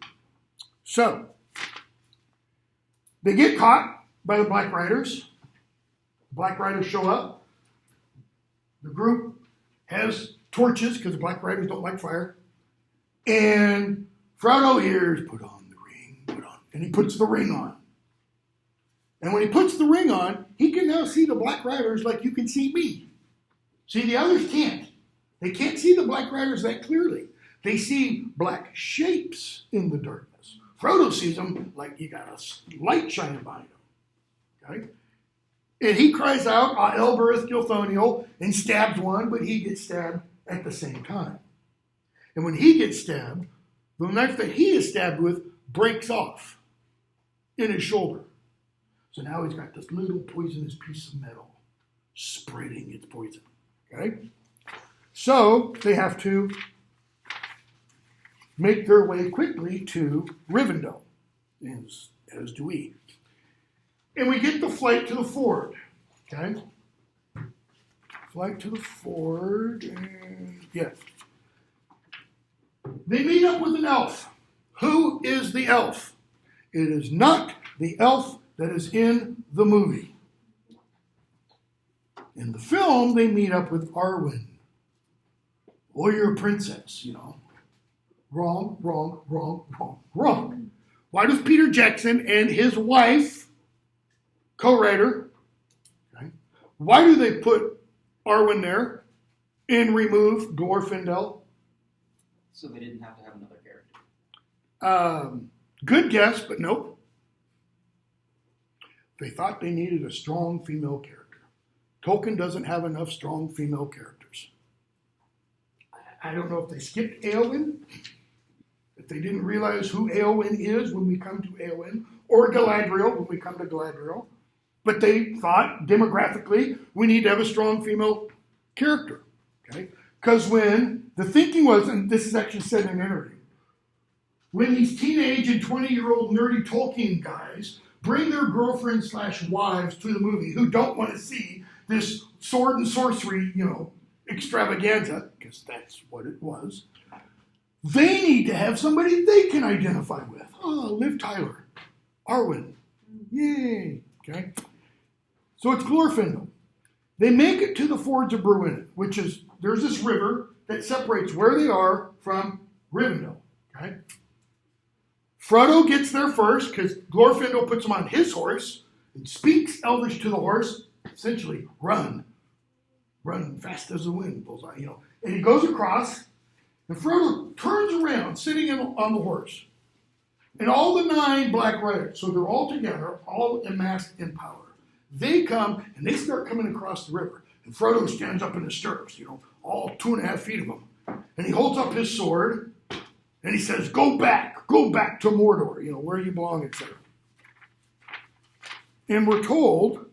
So, they get caught by the Black Riders. The Black Riders show up. The group has torches because the Black Riders don't like fire. And Frodo hears, put on the ring, and he puts the ring on. And when he puts the ring on, he can now see the Black Riders like you can see me. See, the others can't. They can't see the Black Riders that clearly. They see black shapes in the darkness. Frodo sees them like you got a light shining behind him. Okay? And he cries out, Elbereth Gilthoniel, and stabs one, but he gets stabbed at the same time. And when he gets stabbed, the knife that he is stabbed with breaks off in his shoulder. So now he's got this little poisonous piece of metal spreading its poison. Okay? So they have to make their way quickly to Rivendell, as do we. And we get the flight to the ford. Okay? Flight to the ford. And yes. They meet up with an elf. Who is the elf? It is not the elf that is in the movie. In the film, they meet up with Arwen. Warrior princess, Wrong. Why does Peter Jackson and his wife, co-writer, okay, why do they put Arwen there and remove Glorfindel? So they didn't have to have another character. Good guess, but nope. They thought they needed a strong female character. Tolkien doesn't have enough strong female characters. I don't know if they skipped Éowyn, if they didn't realize who Éowyn is when we come to Éowyn, or Galadriel when we come to Galadriel, but they thought demographically we need to have a strong female character. Okay? Because when the thinking was, and this is actually said in an interview, when these teenage and 20-year-old nerdy Tolkien guys bring their girlfriends/wives to the movie who don't want to see this sword and sorcery, extravaganza, because that's what it was, they need to have somebody they can identify with. Oh, Liv Tyler, Arwen, yay, okay? So it's Glorfindel. They make it to the fords of Bruin, which is, there's this river that separates where they are from Rivendell, okay? Frodo gets there first because Glorfindel puts him on his horse and speaks Elvish to the horse, essentially, run fast as the wind, bullseye, And he goes across, and Frodo turns around, sitting on the horse. And all the 9 Black Riders, so they're all together, all amassed in power. They come, and they start coming across the river. And Frodo stands up in the stirrups, all 2.5 feet of them. And he holds up his sword and he says, go back to Mordor, where you belong, etc. And we're told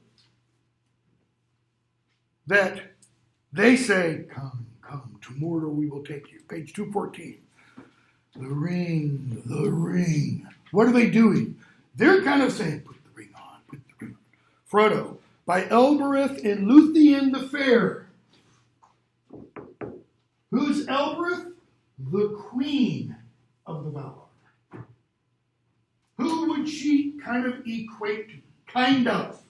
that they say, come to Mordor, we will take you. Page 214. The ring. What are they doing? They're kind of saying, put the ring on. Frodo, by Elbereth and Luthien the Fair. Who's Elbereth? The queen of the Valar. Who would she kind of equate to? Kind of.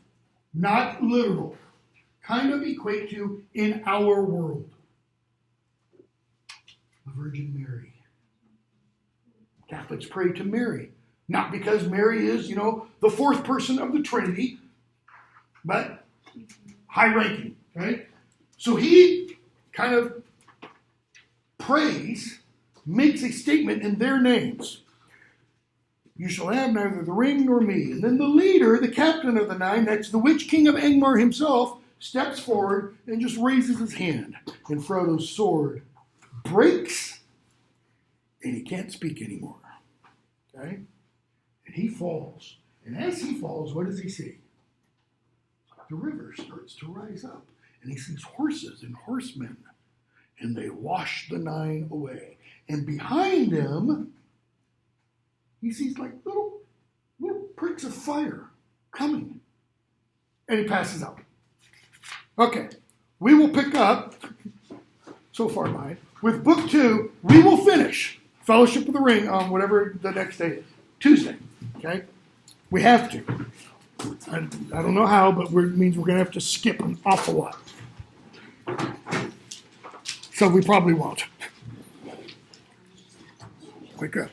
Not literal. Kind of equate to in our world. The Virgin Mary. Catholics pray to Mary. Not because Mary is, the fourth person of the Trinity, but high ranking, right? So he kind of prays, makes a statement in their names. You shall have neither the ring nor me. And then the leader, the captain of the nine, that's the Witch King of Angmar himself, steps forward and just raises his hand. And Frodo's sword breaks, and he can't speak anymore. Okay? And he falls. And as he falls, what does he see? The river starts to rise up. And he sees horses and horsemen. And they wash the nine away. And behind him, he sees like little pricks of fire coming. And he passes out. Okay, we will pick up, so far mine, with book 2. We will finish Fellowship of the Ring on whatever the next day is. Tuesday, okay? We have to. I don't know how, but it means we're going to have to skip an awful lot. So we probably won't. Wake up.